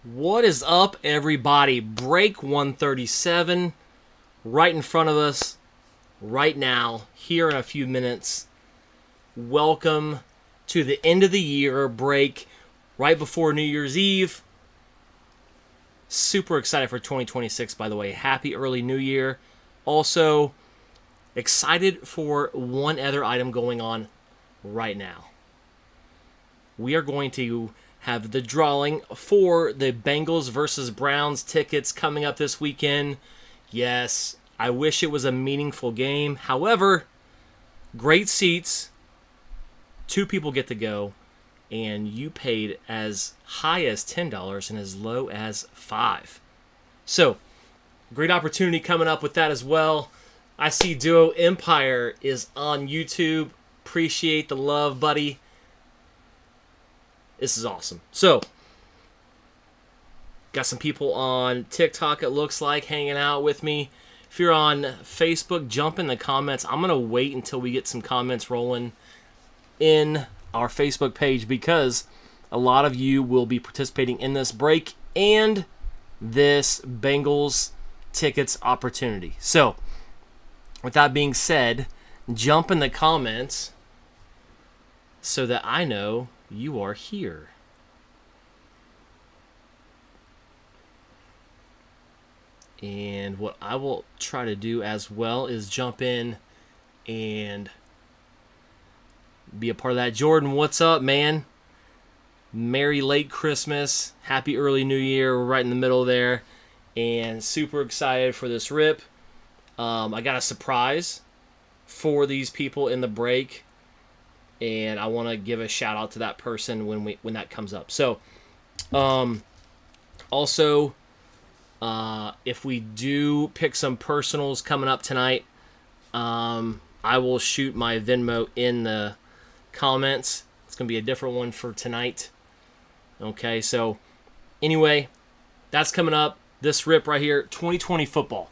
What is up, everybody? Break 137 right in front of us right now, here in a few minutes. Welcome to the end of the year break right before New Year's Eve. Super excited for 2026, by the way. Happy early New Year. Also, excited for one other item going on right now. We are going to have the drawing for the Bengals versus Browns tickets coming up this weekend. Yes, I wish it was a meaningful game. However, great seats. 2 people get to go, and you paid as high as $10 and as low as $5. So, great opportunity coming up with that as well. I see Duo Empire is on YouTube. Appreciate the love, buddy. This is awesome. So, got some people on TikTok, it looks like, hanging out with me. If you're on Facebook, jump in the comments. I'm going to wait until we get some comments rolling in our Facebook page because a lot of you will be participating in this break and this Bengals tickets opportunity. So, with that being said, jump in the comments so that I know you are here. And what I will try to do as well is jump in and be a part of that. Jordan, what's up, man? Merry late Christmas. Happy early New Year. We're right in the middle there. And super excited for this rip. I got a surprise for these people in the break. And I want to give a shout out to that person when that comes up. So, also, if we do pick some personals coming up tonight, I will shoot my Venmo in the comments. It's going to be a different one for tonight. Okay, so anyway, that's coming up. This rip right here, 2020 football.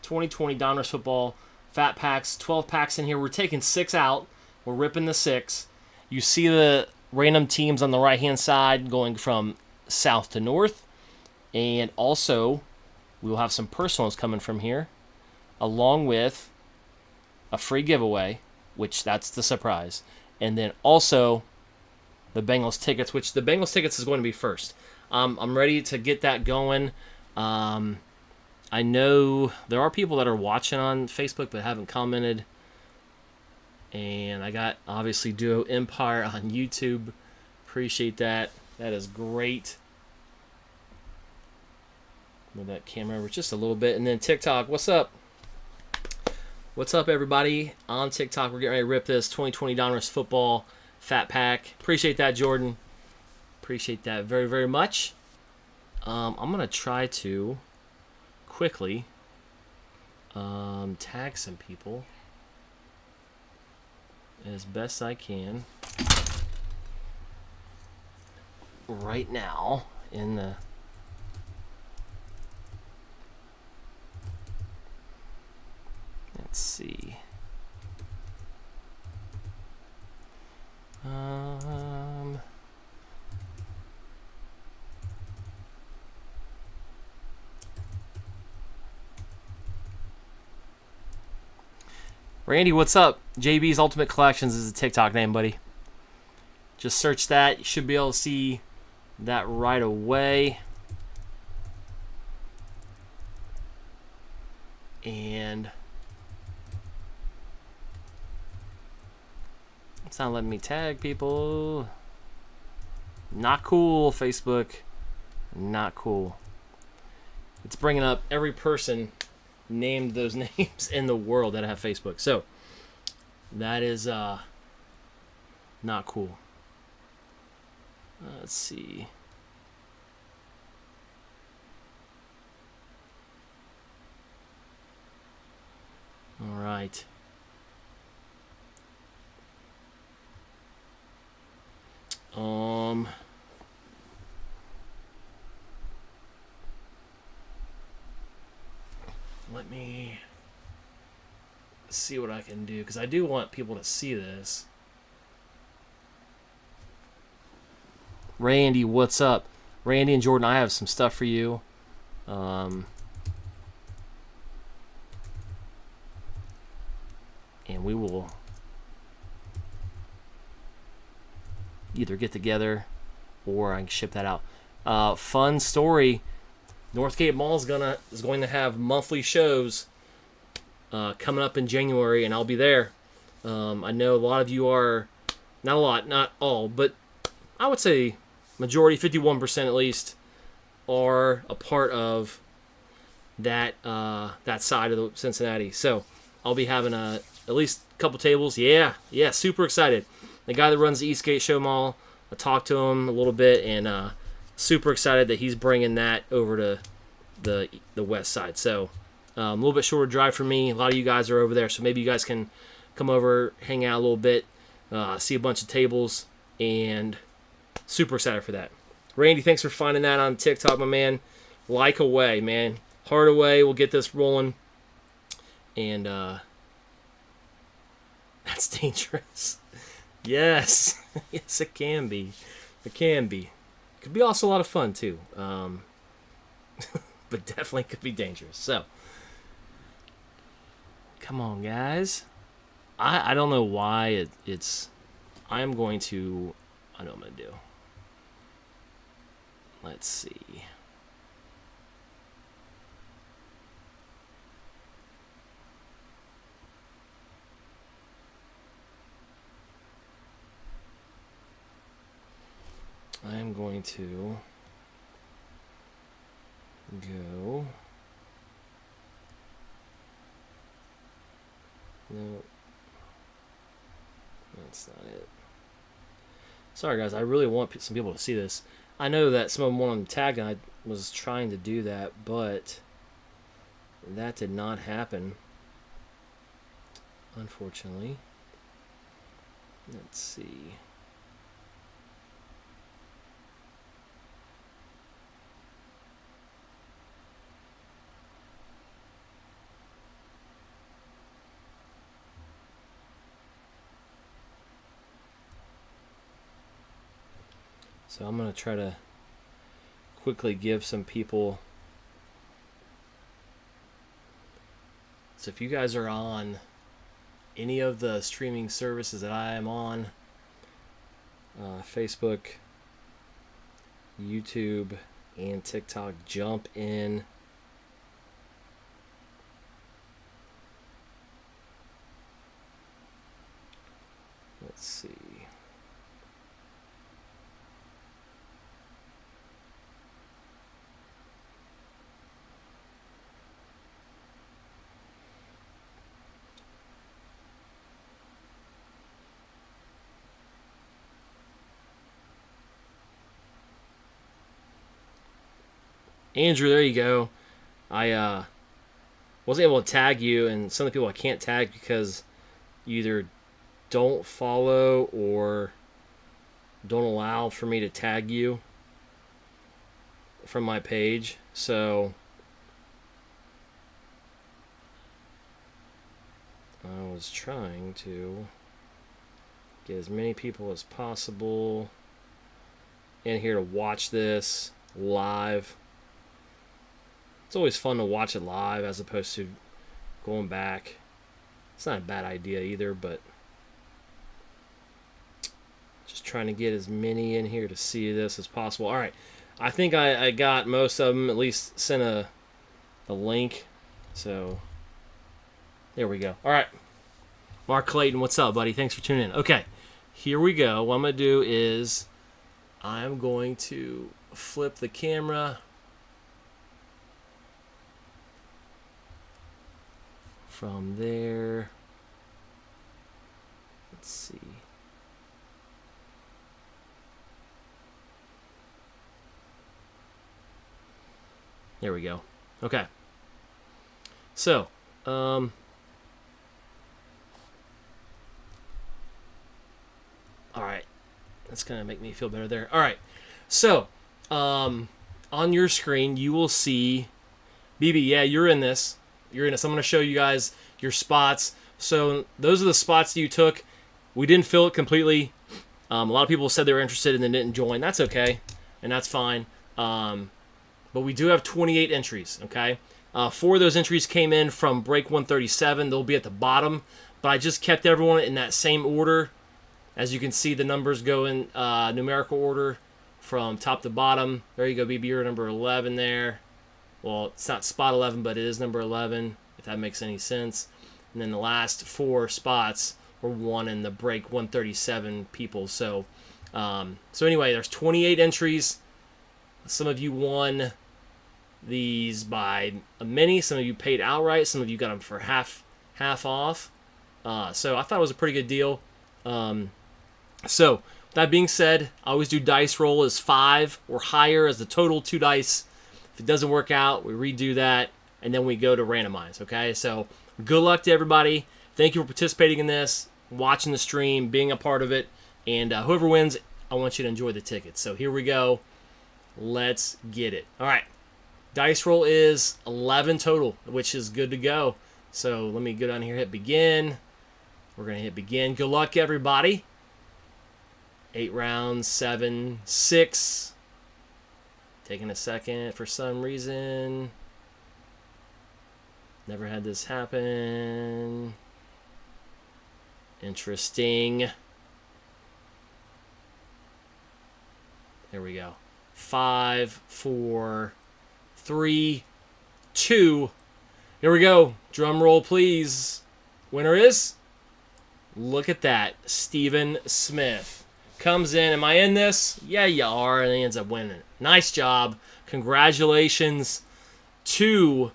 2020 Donruss Football. Fat packs, 12 packs in here. We're taking 6 out. We're ripping the 6. You see the random teams on the right-hand side going from south to north. And also, we will have some personals coming from here, along with a free giveaway, which that's the surprise. And then also the Bengals tickets, which the Bengals tickets is going to be first. I'm ready to get that going. I know there are people that are watching on Facebook but haven't commented. And I got, obviously, Duo Empire on YouTube. Appreciate that. That is great. Move that camera over just a little bit. And then TikTok, what's up? What's up, everybody? On TikTok, we're getting ready to rip this 2020 Donruss Football Fat Pack. Appreciate that, Jordan. Appreciate that very, very much. I'm going to try to quickly tag some people as best I can right now in the let's see Randy, what's up? JB's Ultimate Collections is the TikTok name, buddy. Just search that. You should be able to see that right away. And it's not letting me tag people. Not cool, Facebook. Not cool. It's bringing up every person named those names in the world that have Facebook. So that is not cool. Let's see. All right. Let me see what I can do, because I do want people to see this. Randy, what's up? Randy and Jordan, I have some stuff for you. And we will either get together or I can ship that out. Fun story. Northgate Mall is going to have monthly shows coming up in January, and I'll be there. I know a lot of you are, not a lot, not all, but I would say majority, 51% at least, are a part of that side of the Cincinnati. So I'll be having at least a couple tables. Yeah, super excited. The guy that runs the Eastgate Show Mall, I talked to him a little bit, and super excited that he's bringing that over to the west side. So a little bit shorter drive for me. A lot of you guys are over there, so maybe you guys can come over, hang out a little bit, see a bunch of tables, and super excited for that. Randy, thanks for finding that on TikTok, my man. Like away, man. Heart away. We'll get this rolling. And that's dangerous. Yes. Yes, it can be. It can be. It could be also a lot of fun, too. But definitely could be dangerous. So, come on, guys. I don't know why it's... I know what I'm going to do. Let's see. I am going to go. No, that's not it. Sorry, guys. I really want some people to see this. I know that some of them want to tag, and I was trying to do that, but that did not happen, unfortunately. Let's see. So I'm going to try to quickly give some people. So if you guys are on any of the streaming services that I am on, Facebook, YouTube, and TikTok, jump in. Let's see. Andrew, there you go. I wasn't able to tag you, and some of the people I can't tag because you either don't follow or don't allow for me to tag you from my page. So I was trying to get as many people as possible in here to watch this live. It's always fun to watch it live as opposed to going back. It's not a bad idea either, but just trying to get as many in here to see this as possible. All right. I think I got most of them, at least sent a link. So there we go. All right. Mark Clayton, what's up, buddy? Thanks for tuning in. Okay. Here we go. What I'm going to do is I'm going to flip the camera from there. Let's see. There we go. Okay. So, all right. That's going to make me feel better there. All right. So, on your screen, you will see BB. Yeah, you're in this. You're in this. I'm going to show you guys your spots. So those are the spots that you took. We didn't fill it completely. A lot of people said they were interested and then didn't join. That's okay, and that's fine. But we do have 28 entries, okay? 4 of those entries came in from break 137. They'll be at the bottom. But I just kept everyone in that same order. As you can see, the numbers go in numerical order from top to bottom. There you go, BB. You're number 11 there. Well, it's not spot 11, but it is number 11, if that makes any sense. And then the last 4 spots were won in the break 137 people. So anyway, there's 28 entries. Some of you won these by a mini. Some of you paid outright. Some of you got them for half off. So I thought it was a pretty good deal. So that being said, I always do dice roll as 5 or higher as the total 2 dice. If it doesn't work out, we redo that, and then we go to randomize, okay? So good luck to everybody. Thank you for participating in this, watching the stream, being a part of it, and whoever wins, I want you to enjoy the tickets. So here we go. Let's get it. All right. Dice roll is 11 total, which is good to go. So let me go down here, hit begin. We're going to hit begin. Good luck, everybody. 8 rounds, 7, 6. Taking a second for some reason. Never had this happen. Interesting. There we go. 5, 4, 3, 2. Here we go. Drum roll, please. Winner is? Look at that. Stephen Smith. Comes in. Am I in this? Yeah, you are. And he ends up winning. Nice job. Congratulations. 2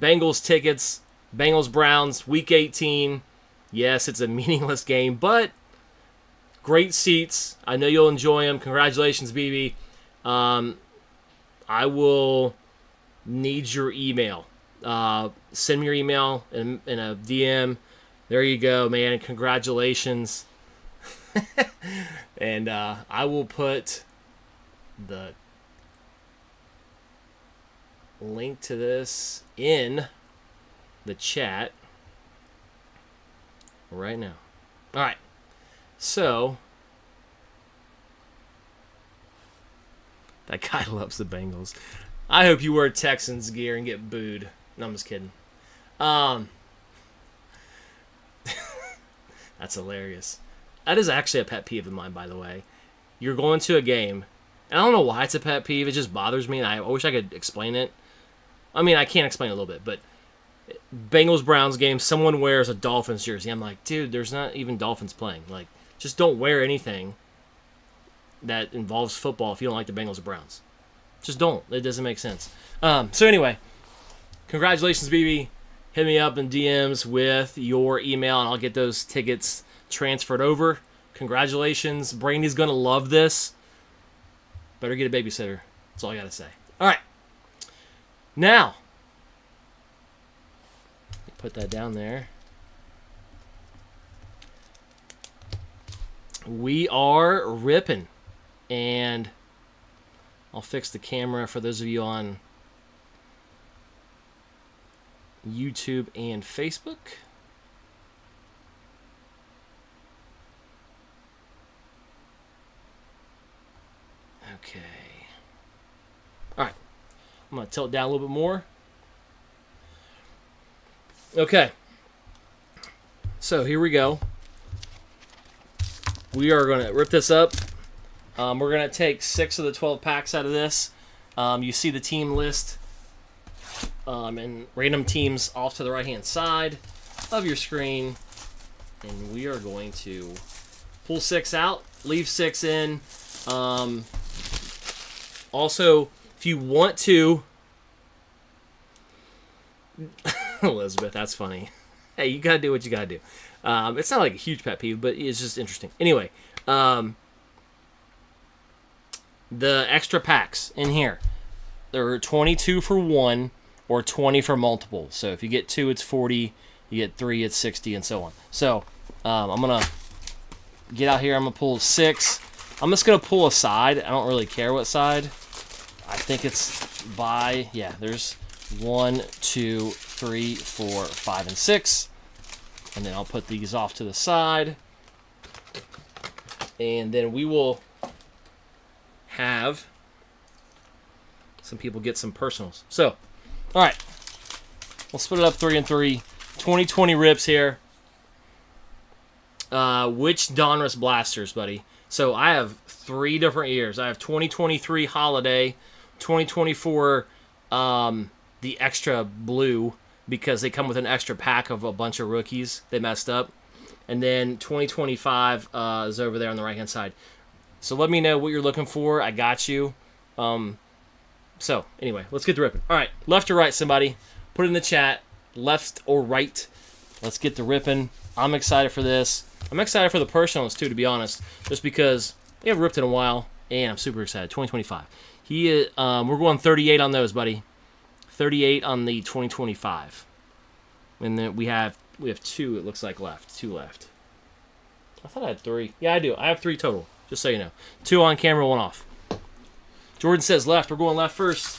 Bengals tickets. Bengals-Browns, Week 18. Yes, it's a meaningless game, but great seats. I know you'll enjoy them. Congratulations, BB. I will need your email. Send me your email in a DM. There you go, man. Congratulations. And I will put the link to this in the chat right now. All right. So that guy loves the Bengals. I hope you wear Texans gear and get booed. No, I'm just kidding. That's hilarious. That is actually a pet peeve of mine, by the way. You're going to a game, and I don't know why it's a pet peeve. It just bothers me, and I wish I could explain it. I mean, I can't explain it a little bit, but Bengals-Browns game, someone wears a Dolphins jersey. I'm like, dude, there's not even Dolphins playing. Like, just don't wear anything that involves football if you don't like the Bengals or Browns. Just don't. It doesn't make sense. So anyway, congratulations, BB. Hit me up in DMs with your email, and I'll get those tickets transferred over. Congratulations. Brandy's going to love this. Better get a babysitter. That's all I got to say. All right. Now, put that down there. We are ripping. And I'll fix the camera for those of you on YouTube and Facebook. Okay. All right. I'm going to tilt it down a little bit more. Okay. So here we go. We are going to rip this up. We're going to take 6 of the 12 packs out of this. You see the team list and random teams off to the right-hand side of your screen. And we are going to pull 6 out, leave 6 in. Also, if you want to... Elizabeth, that's funny. Hey, you got to do what you got to do. It's not like a huge pet peeve, but it's just interesting. Anyway, the extra packs in here. There are 22 for 1 or 20 for multiple. So if you get 2, it's 40. You get 3, it's 60, and so on. So I'm going to get out here. I'm going to pull 6. I'm just going to pull a side. I don't really care what side. I think it's by, yeah, there's 1, 2, 3, 4, 5, and 6. And then I'll put these off to the side. And then we will have some people get some personals. So, all right. We'll split it up 3 and 3. 2020 rips here. Which Donruss blasters, buddy? So I have 3 different years. I have 2023 Holiday, 2024 the extra blue because they come with an extra pack of a bunch of rookies. They messed up. And then 2025 is over there on the right-hand side. So let me know what you're looking for. I got you. So anyway, let's get to ripping. All right, left or right, somebody. Put it in the chat, left or right. Let's get to ripping. I'm excited for this. I'm excited for the personals, too, to be honest, just because we haven't ripped in a while, and I'm super excited. 2025. We're going 38 on those, buddy. 38 on the 2025. And then we have 2, it looks like, left. 2 left. I thought I had 3. Yeah, I do. I have 3 total, just so you know. 2 on camera, 1 off. Jordan says left. We're going left first.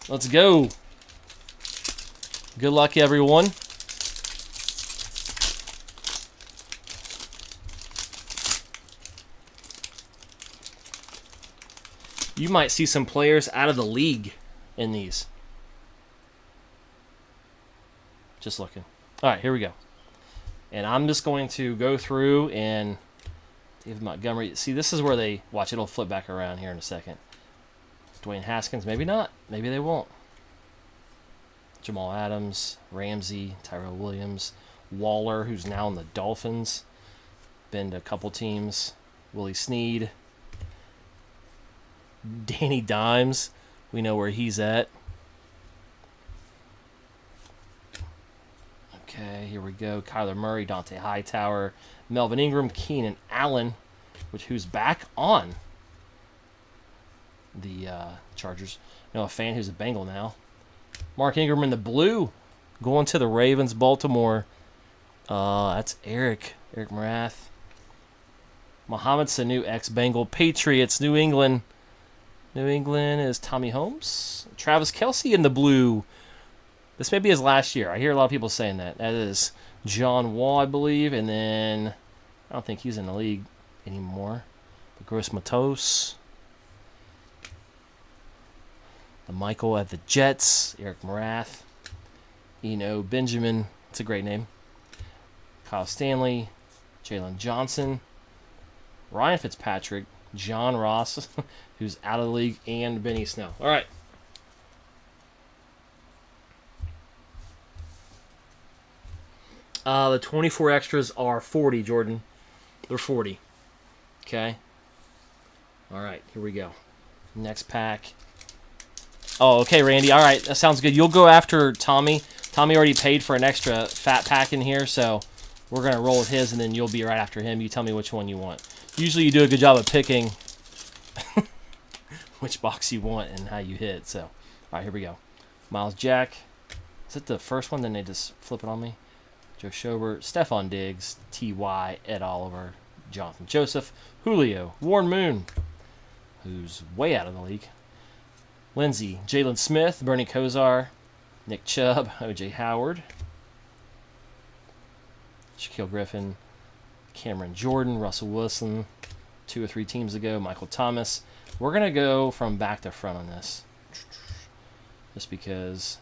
Let's go. Good luck, everyone. You might see some players out of the league in these. Just looking. All right, here we go. And I'm just going to go through and David Montgomery. See, this is where they watch. It'll flip back around here in a second. Dwayne Haskins, maybe not. Maybe they won't. Jamal Adams, Ramsey, Tyrell Williams, Waller, who's now in the Dolphins. Been to a couple teams. Willie Snead. Danny Dimes. We know where he's at. Okay, here we go. Kyler Murray, Dante Hightower, Melvin Ingram, Keenan Allen, who's back on the Chargers. Noah Fant, who's a Bengal now. Mark Ingram in the blue, going to the Ravens, Baltimore. That's Eric Morath. Mohamed Sanu, ex-Bengal. Patriots, New England. New England is Tommy Holmes. Travis Kelce in the blue. This may be his last year. I hear a lot of people saying that. That is John Wall, I believe. And then I don't think he's in the league anymore. But Gross Matos. The Michael at the Jets. Eric Morath. Eno Benjamin. It's a great name. Kyle Stanley. Jalen Johnson. Ryan Fitzpatrick. John Ross, who's out of the league, and Benny Snell. All right. The 24 extras are 40, Jordan. They're 40. Okay. All right, here we go. Next pack. Oh, okay, Randy. All right, that sounds good. You'll go after Tommy. Tommy already paid for an extra fat pack in here, so we're going to roll with his, and then you'll be right after him. You tell me which one you want. Usually you do a good job of picking which box you want and how you hit. So, all right, here we go. Miles Jack. Is it the first one? Then they just flip it on me. Joe Schobert, Stephon Diggs, T.Y., Ed Oliver, Jonathan Joseph, Julio, Warren Moon, who's way out of the league, Lindsey, Jalen Smith, Bernie Kosar, Nick Chubb, O.J. Howard, Shaquille Griffin, Cameron Jordan, Russell Wilson, 2 or 3 teams ago, Michael Thomas. We're going to go from back to front on this, just because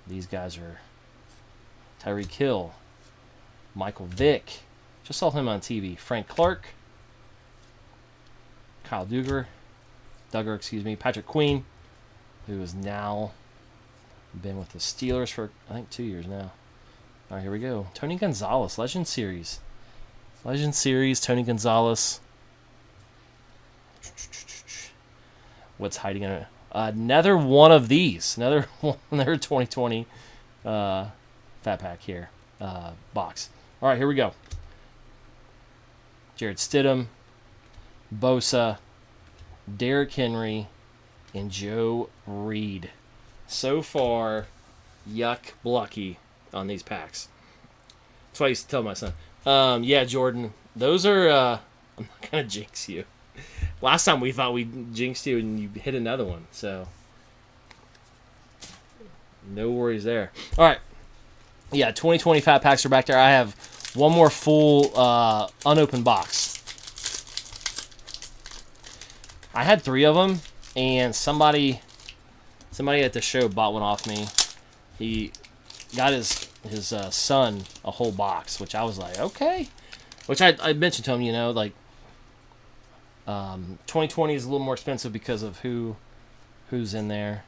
these guys are Tyreek Hill, Michael Vick, just saw him on TV, Frank Clark, Kyle Duggar, Patrick Queen, who has now been with the Steelers for, I think, 2 years now. All right, here we go. Tony Gonzalez, Legend Series. Legend Series, Tony Gonzalez. What's hiding in it? Another one of these. Another 2020 fat pack here. Box. All right, here we go. Jared Stidham, Bosa, Derrick Henry, and Joe Reed. So far, yuck blucky on these packs. That's what I used to tell my son. Yeah, Jordan, those are, I'm not going to jinx you. Last time we thought we jinxed you and you hit another one, so no worries there. All right. Yeah, 2020 fat packs are back there. I have one more full unopened box. I had 3 of them, and somebody at the show bought one off me. He got his son a whole box, which I was like, okay. Which I mentioned to him, you know, like 2020 is a little more expensive because of who's in there.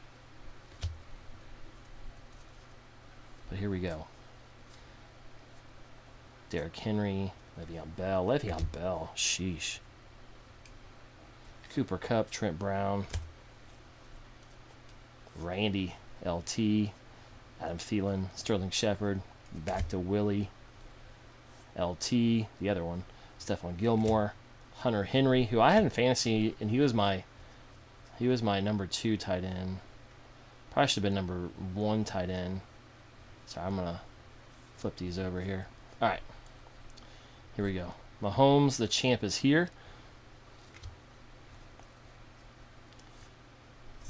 But here we go. Derrick Henry, Le'Veon Bell, sheesh. Cooper Kupp, Trent Brown, Randy, LT, Adam Thielen, Sterling Shepard, back to Willie, LT, the other one, Stephon Gilmore, Hunter Henry, who I had in fantasy, and he was my number 2 tight end. Probably should have been number 1 tight end. So I'm gonna flip these over here. All right, here we go. Mahomes, the champ, is here.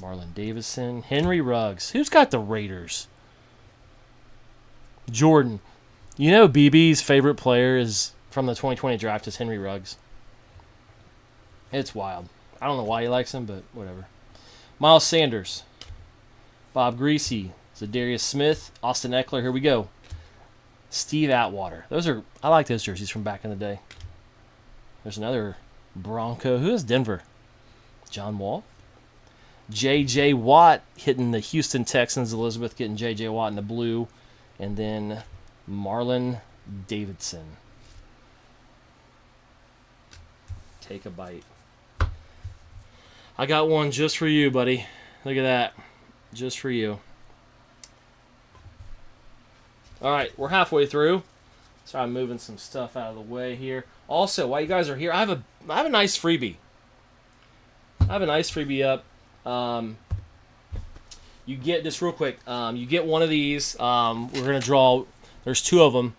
Marlon Davison, Henry Ruggs. Who's got the Raiders? Jordan. You know BB's favorite player is from the 2020 draft is Henry Ruggs. It's wild. I don't know why he likes him, but whatever. Miles Sanders, Bob Greasy, Zadarius Smith, Austin Eckler. Here we go. Steve Atwater. I like those jerseys from back in the day. There's another Bronco. Who is Denver? John Wall. J.J. Watt hitting the Houston Texans. Elizabeth getting J.J. Watt in the blue. And then Marlon Davidson. Take a bite. I got one just for you, buddy. Look at that. Just for you. All right, we're halfway through. So I'm moving some stuff out of the way here. Also, while you guys are here, I have a nice freebie. Up. You get this real quick. You get one of these. We're gonna draw. There's 2 of them.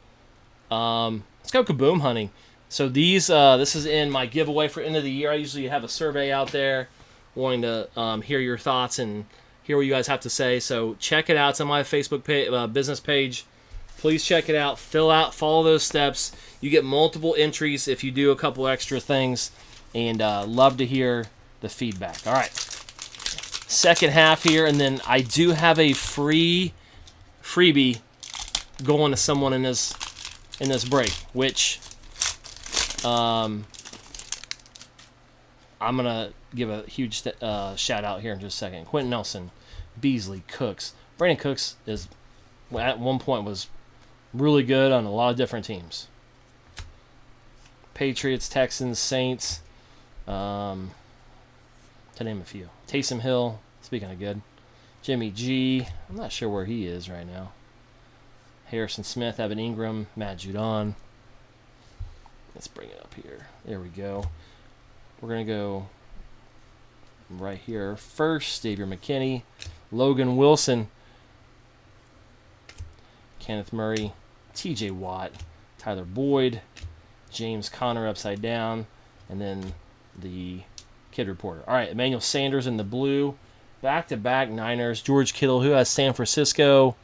Let's go kaboom hunting. So these. This is in my giveaway for end of the year. I usually have a survey out there, wanting to hear your thoughts and hear what you guys have to say. So check it out. It's on my Facebook business page. Please check it out. Follow those steps. You get multiple entries if you do a couple extra things, and love to hear the feedback. All right. Second half here, and then I do have a freebie going to someone in this break, which I'm gonna give a huge shout out here in just a second. Quentin Nelson, Beasley, Cooks. Brandon Cooks is at one point was really good on a lot of different teams. Patriots, Texans, Saints, to name a few. Taysom Hill, speaking of good. Jimmy G, I'm not sure where he is right now. Harrison Smith, Evan Ingram, Matt Judon. Let's bring it up here. There we go. We're going to go right here. First, Xavier McKinney, Logan Wilson, Kenneth Murray, TJ Watt, Tyler Boyd, James Conner upside down, and then the Kid Reporter. All right, Emmanuel Sanders in the blue. Back-to-back Niners. George Kittle, who has San Francisco.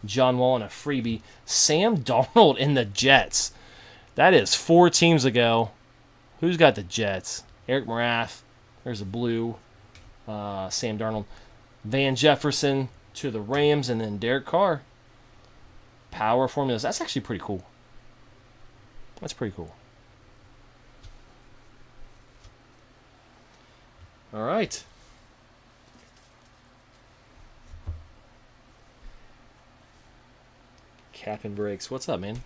John Wall in a freebie. Sam Darnold in the Jets. That is 4 teams ago. Who's got the Jets? Eric Morath. There's a blue. Sam Darnold. Van Jefferson to the Rams, and then Derek Carr. Power formulas. That's actually pretty cool. That's pretty cool. All right. Cap and breaks. What's up, man?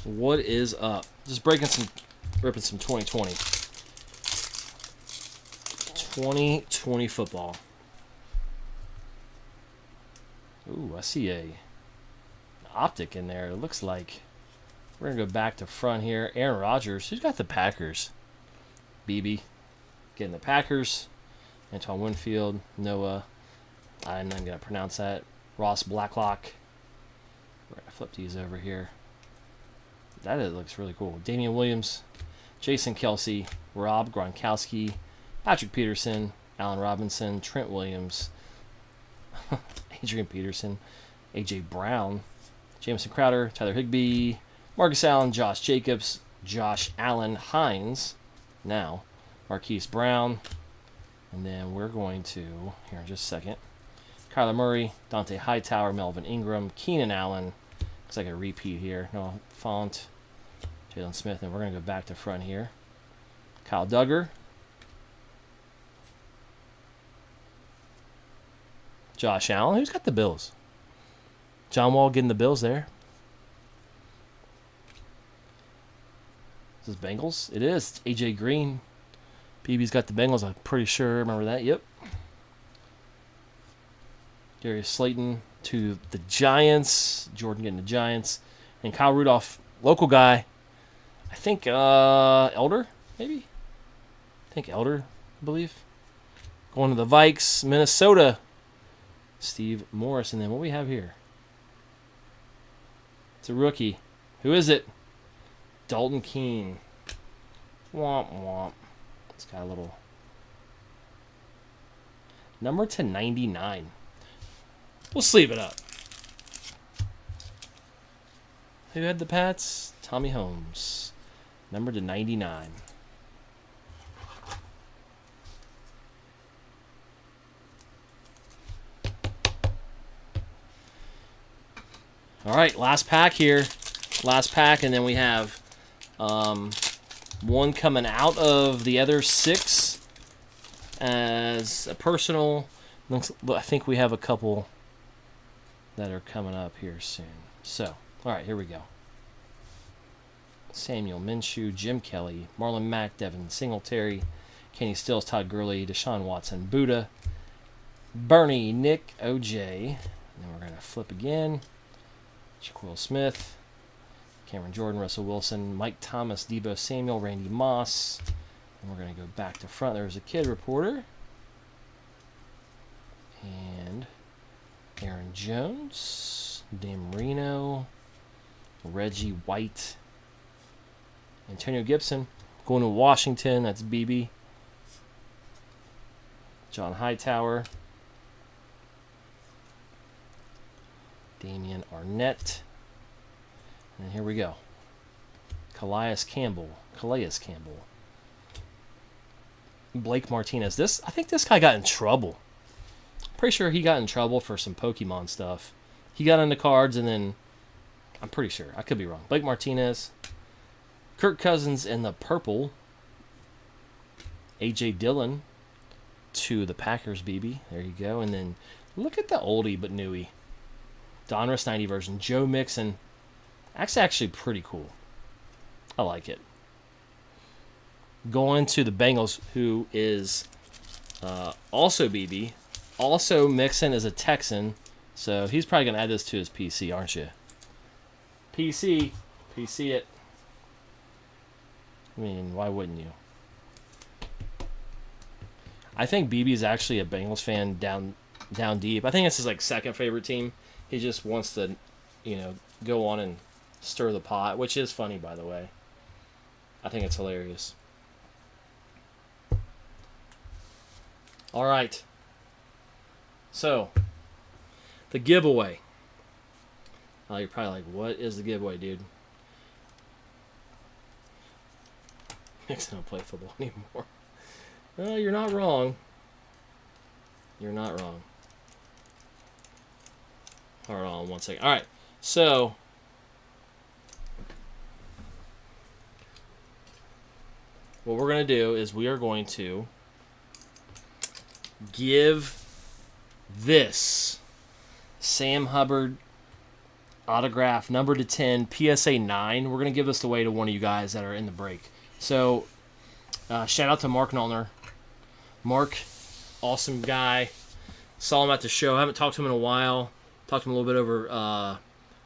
What is up? Just ripping some 2020. 2020 football. Ooh, I see a optic in there. It looks like we're going to go back to front here. Aaron Rodgers. Who's got the Packers? BB. Getting the Packers. Antoine Winfield. Noah. I'm not going to pronounce that. Ross Blacklock. We're going to flip these over here. That looks really cool. Damian Williams. Jason Kelsey. Rob Gronkowski. Patrick Peterson. Allen Robinson. Trent Williams. Adrian Peterson. A.J. Brown. Jameson Crowder. Tyler Higbee. Marcus Allen. Josh Jacobs. Josh Allen. Hines. Now. Marquise Brown. And then we're going to, here in just a second, Kyler Murray, Dante Hightower, Melvin Ingram, Keenan Allen. Looks like a repeat here. No font. Jalen Smith, and we're going to go back to front here. Kyle Duggar. Josh Allen. Who's got the Bills? John Wall getting the Bills there. Is this Bengals? It is. It's AJ Green. BB's got the Bengals. I'm pretty sure. Remember that? Yep. Darius Slayton to the Giants. Jordan getting the Giants. And Kyle Rudolph, local guy. I think Elder, maybe? I think Elder, I believe. Going to the Vikes, Minnesota. Steve Morris. And then what we have here? It's a rookie. Who is it? Dalton Keene. Womp womp. It's got a little number to 99. We'll sleeve it up. Who had the Pats? Tommy Holmes. Number to 99. All right, last pack here. Last pack, and then we have one coming out of the other 6 as a personal. I think we have a couple that are coming up here soon. So, all right, here we go. Samuel Minshew, Jim Kelly, Marlon Mack, Devin Singletary, Kenny Stills, Todd Gurley, Deshaun Watson, Buddha, Bernie, Nick, OJ. And then we're going to flip again. Shaquille Smith, Cameron Jordan, Russell Wilson, Mike Thomas, Debo Samuel, Randy Moss. And we're going to go back to front. There's a kid reporter. And Aaron Jones, Dan Marino, Reggie White, Antonio Gibson. Going to Washington, that's BB. John Hightower. Damian Arnett. And here we go. Calais Campbell. Blake Martinez. I think this guy got in trouble. Pretty sure he got in trouble for some Pokemon stuff. He got into cards and then I'm pretty sure. I could be wrong. Blake Martinez. Kirk Cousins in the purple. A.J. Dillon to the Packers, BB. There you go. And then look at the oldie but newie. Donruss 90 version. Joe Mixon. That's actually pretty cool. I like it. Going to the Bengals, who is also BB. Also Mixon is a Texan. So he's probably going to add this to his PC, aren't you? PC it. I mean, why wouldn't you? I think BB is actually a Bengals fan down deep. I think it's his second favorite team. He just wants to, go on and stir the pot, which is funny, by the way. I think it's hilarious. All right. So, the giveaway. Oh, you're probably like, what is the giveaway, dude? Mixon don't play football anymore. Well, you're not wrong. You're not wrong. Hold on one second. All right. So, what we're going to do is we are going to give this Sam Hubbard autograph number to 10 PSA 9. We're going to give this away to one of you guys that are in the break. So, shout out to Mark Nolner. Mark, awesome guy. Saw him at the show. I haven't talked to him in a while. Talked to him a little bit over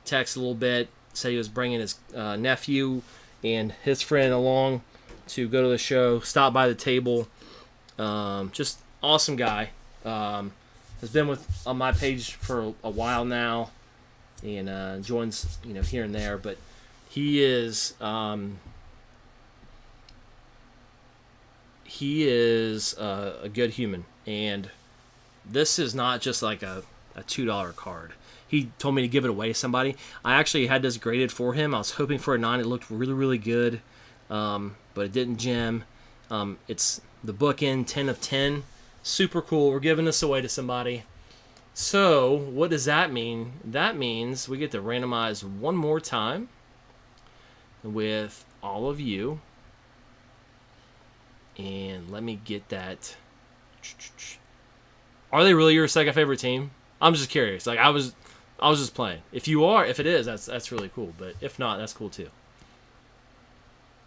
text a little bit. Said he was bringing his nephew and his friend along to go to the show. Stop by the table. Just awesome guy. Has been on my page for a while now, and joins here and there. But he is a good human, and this is not just like a $2 card. He told me to give it away to somebody. I actually had this graded for him. I was hoping for a 9. It looked really, really good, but it didn't gem. It's the bookend 10 of 10. Super cool. We're giving this away to somebody. So, what does that mean? That means we get to randomize one more time with all of you. And let me get that. Are they really your second favorite team? I'm just curious. Like I was just playing. If it is, that's really cool. But if not, that's cool too.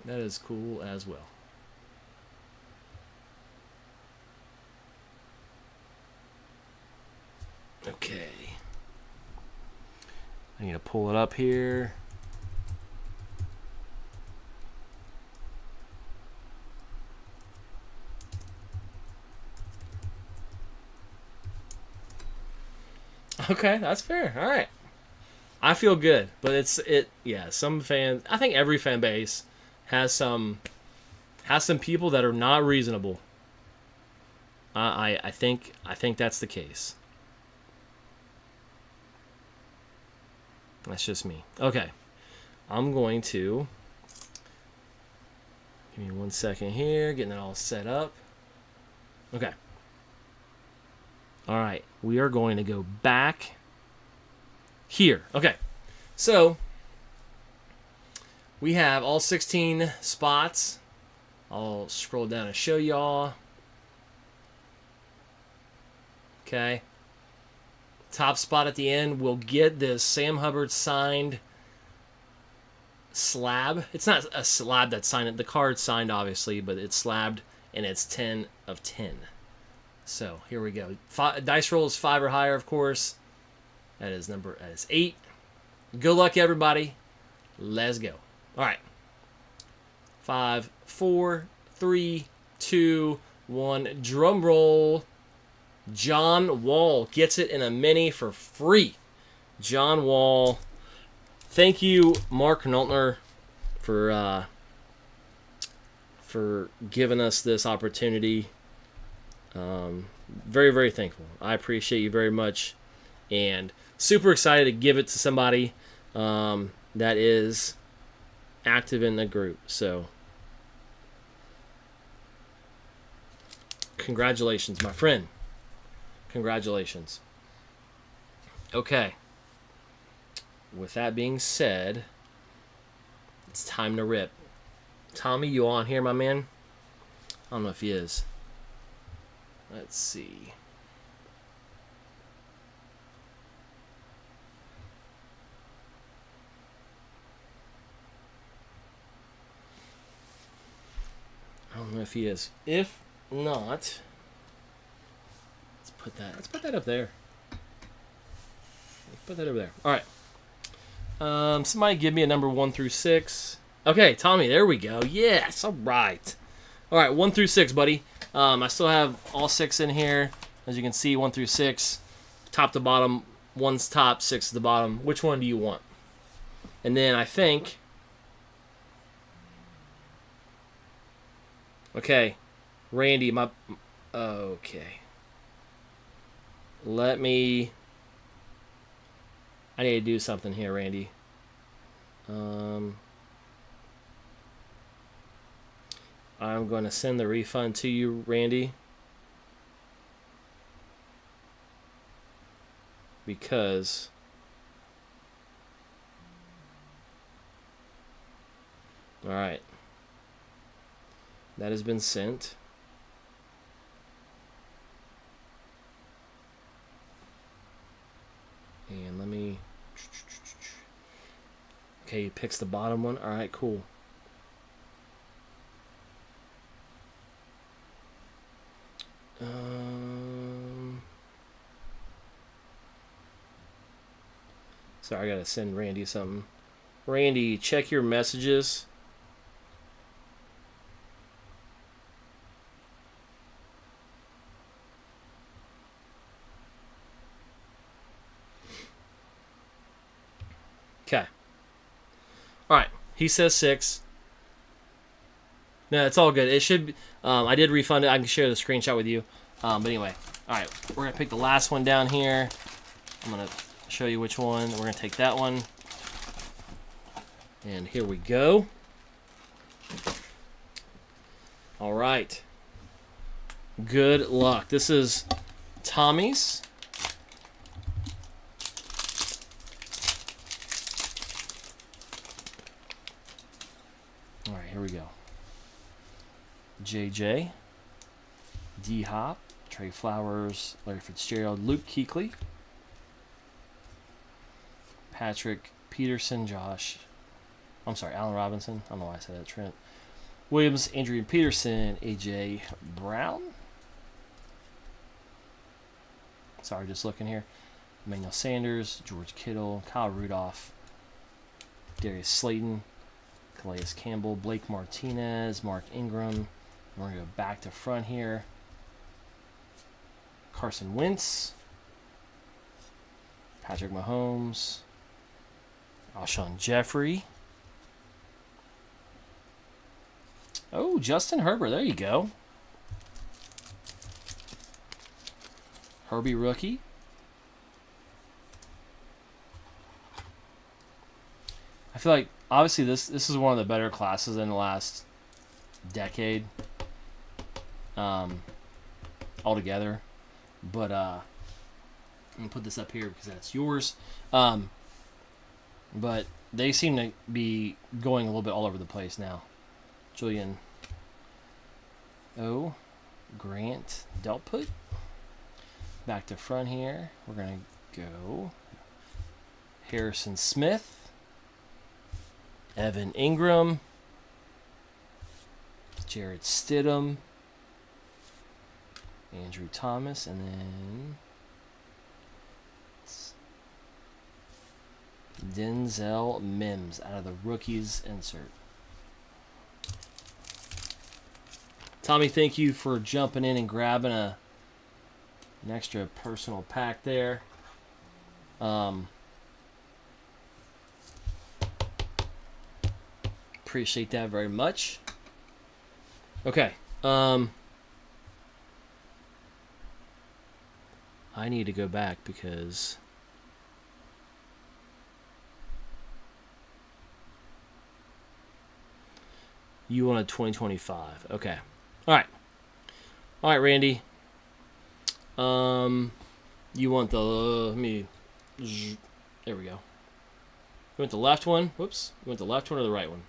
That is cool as well. Okay. I need to pull it up here. Okay, that's fair. All right. I feel good, but some fans, I think every fan base has some people that are not reasonable. I think that's the case. That's just me. Okay. I'm going to give me 1 second here, getting it all set up. Okay. All right, we are going to go back here. Okay, so we have all 16 spots. I'll scroll down and show y'all. Okay. Top spot at the end will get this Sam Hubbard signed slab. It's not a slab that's signed. The card's signed, obviously, but it's slabbed, and it's 10 of 10. So here we go. Dice roll is 5 or higher, of course. That is 8. Good luck, everybody. Let's go. All right. 5, 4, 3, 2, 1. Drum roll. John Wall gets it in a mini for free. John Wall. Thank you, Mark Noltner, for giving us this opportunity. Very, very thankful. I appreciate you very much, and super excited to give it to somebody that is active in the group. So, congratulations, my friend. Congratulations. Okay. With that being said, it's time to rip. Tommy, you on here, my man? I don't know if he is. Let's see. I don't know if he is. If not, let's put that up there. Let's put that over there. All right. Somebody give me a number 1 through 6. Okay, Tommy, there we go. Yes, all right. All right, 1 through 6, buddy. I still have all 6 in here. As you can see, 1 through 6. Top to bottom. 1's top, 6 is the bottom. Which one do you want? And then I think... Okay. Randy, okay. I need to do something here, Randy. I'm going to send the refund to you, Randy. Because all right. That has been sent. And let me... Okay, he picks the bottom one. All right, cool. Sorry, I gotta send Randy something. Randy, check your messages. Okay. All right. He says 6. No, it's all good. It should be, I did refund it. I can share the screenshot with you. But anyway. All right. We're going to pick the last one down here. I'm going to show you which one. We're going to take that one. And here we go. All right. Good luck. This is Tommy's. All right, here we go. JJ, D-Hop, Trey Flowers, Larry Fitzgerald, Luke Kuechly, Patrick Peterson, Allen Robinson. I don't know why I said that. Trent Williams, Adrian Peterson, AJ Brown. Sorry, just looking here. Emmanuel Sanders, George Kittle, Kyle Rudolph, Darius Slayton, Calais Campbell, Blake Martinez, Mark Ingram. We're going to go back to front here. Carson Wentz, Patrick Mahomes, Alshon Jeffrey. Oh, Justin Herbert. There you go. Herbie rookie. I feel like obviously this is one of the better classes in the last decade. Altogether. But I'm gonna put this up here because that's yours. But they seem to be going a little bit all over the place now. Julian O. Grant Delput. Back to front here. We're going to go Harrison Smith. Evan Ingram. Jared Stidham. Andrew Thomas. And then Denzel Mims out of the rookies insert. Tommy, thank you for jumping in and grabbing an extra personal pack there. Appreciate that very much. Okay. I need to go back because you wanted 2025. Okay. All right, Randy. You want the there we go. You want the left one? Whoops. You want the left one or the right one?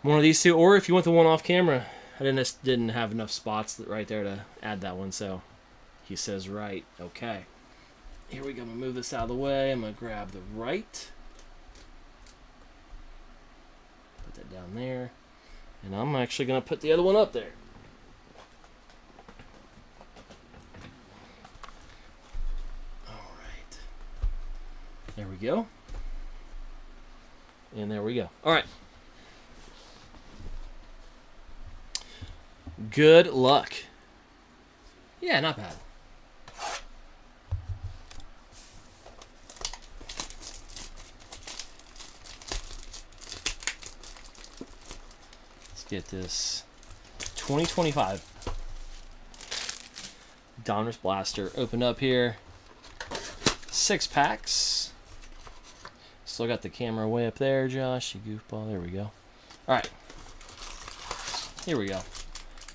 One of these two, or if you want the one off camera. I didn't have enough spots right there to add that one, so he says right. Okay. Here we go. I'm gonna move this out of the way. I'm gonna grab the right. Put that down there. And I'm actually going to put the other one up there. All right. There we go. And there we go. All right. Good luck. Yeah, not bad. Get this 2025 Donruss Blaster opened up here. 6 packs. Still got the camera way up there, Josh. You goofball. There we go. All right. Here we go.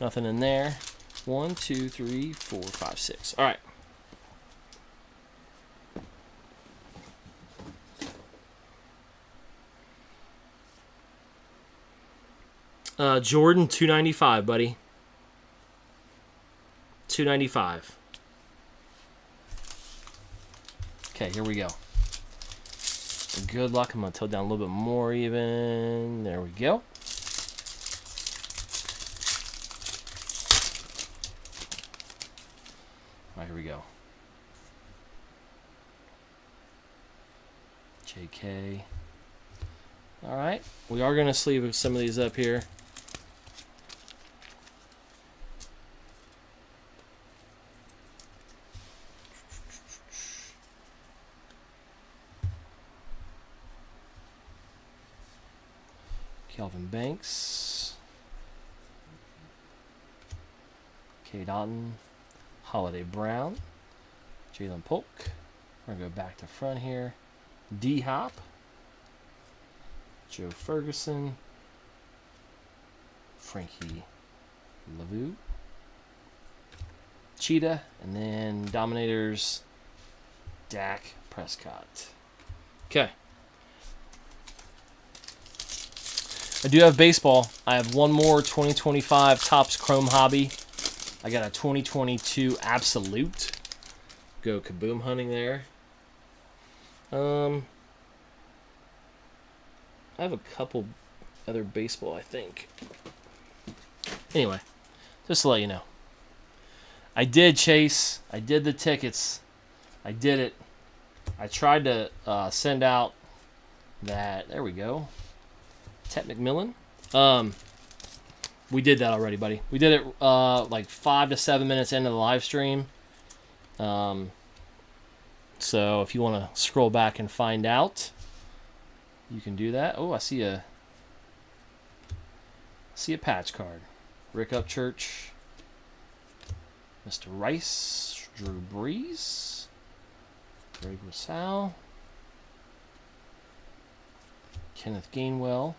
Nothing in there. 1, 2, 3, 4, 5, 6. All right. Jordan, 295, buddy. 295. Okay, here we go. Good luck. I'm going to tilt down a little bit more even. There we go. All right, here we go. JK. All right. We are going to sleeve some of these up here. Kelvin Banks, K. Dotton, Holiday Brown, Jalen Polk. We're going to go back to front here. D-Hop, Joe Ferguson, Frankie Lavu. Cheetah. And then Dominators, Dak Prescott. Okay. I do have baseball. I have one more 2025 Topps Chrome Hobby. I got a 2022 Absolute. Go kaboom hunting there. I have a couple other baseball, I think. Anyway, just to let you know. I did, Chase. I did the tickets. I did it. I tried to send out that. There we go. Ted McMillan. We did that already, buddy. We did it like 5 to 7 minutes into the live stream. So if you want to scroll back and find out, you can do that. Oh, I see a patch card. Rick Upchurch, Mr. Rice, Drew Brees, Greg Rousseau, Kenneth Gainwell,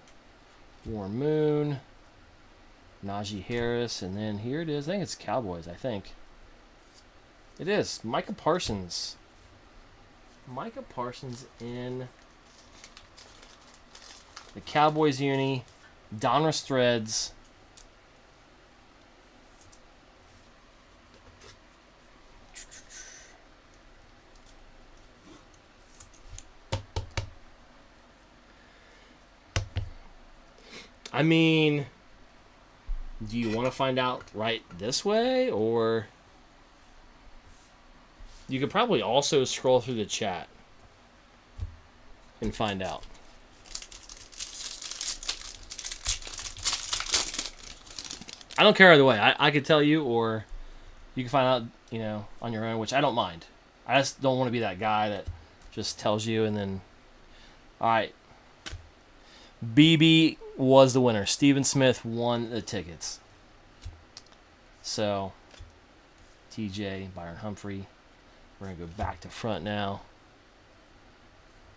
Warren Moon, Najee Harris, and then here it is. I think it's Cowboys, I think. It is. Micah Parsons. Micah Parsons in the Cowboys uni. Donruss Threads. I mean, do you want to find out right this way, or you could probably also scroll through the chat and find out. I don't care either way. I could tell you, or you can find out, on your own, which I don't mind. I just don't want to be that guy that just tells you and then, all right. BB was the winner. Steven Smith won the tickets. So, TJ, Byron Humphrey. We're going to go back to front now.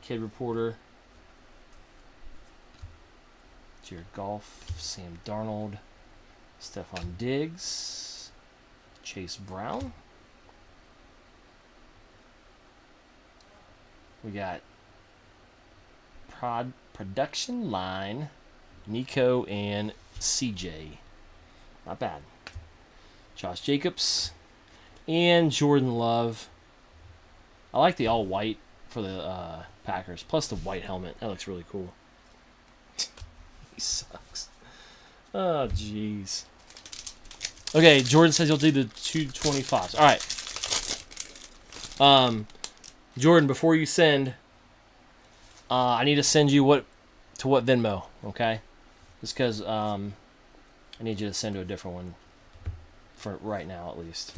Kid Reporter. Jared Goff. Sam Darnold. Stephon Diggs. Chase Brown. We got Production Line, Nico, and CJ. Not bad. Josh Jacobs and Jordan Love. I like the all-white for the Packers, plus the white helmet. That looks really cool. He sucks. Oh, jeez. Okay, Jordan says you'll do the 225s. All right. Jordan, before you send, I need to send you what Venmo, okay? Just because I need you to send to a different one for right now, at least.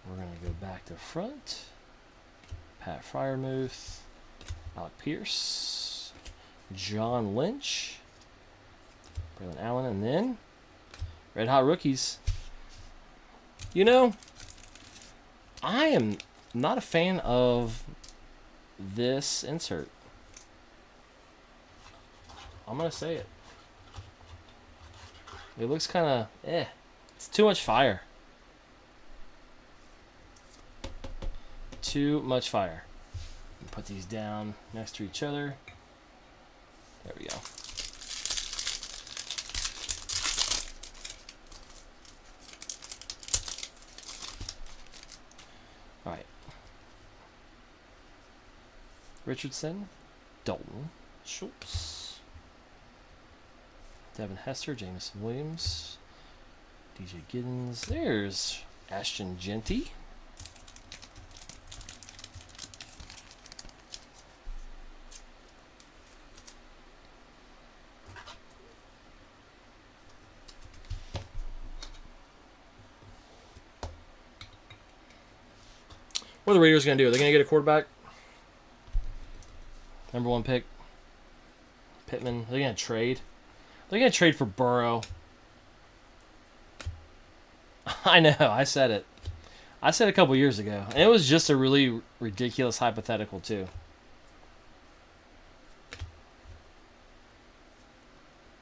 We're going to go back to front. Pat Fryermuth, Alec Pierce, John Lynch, Braylon Allen, and then Red Hot Rookies. I am not a fan of this insert. I'm going to say it. It looks kind of, It's too much fire. Too much fire. Put these down next to each other. There we go. All right. Richardson, Dalton, Schultz, Devin Hester, Jameson Williams, DJ Giddens. There's Ashton Genty. What are the Raiders going to do? Are they going to get a quarterback? Number 1 pick. Pittman. Are they going to trade? They're going to trade for Burrow. I know. I said it. I said it a couple years ago. And it was just a really ridiculous hypothetical, too.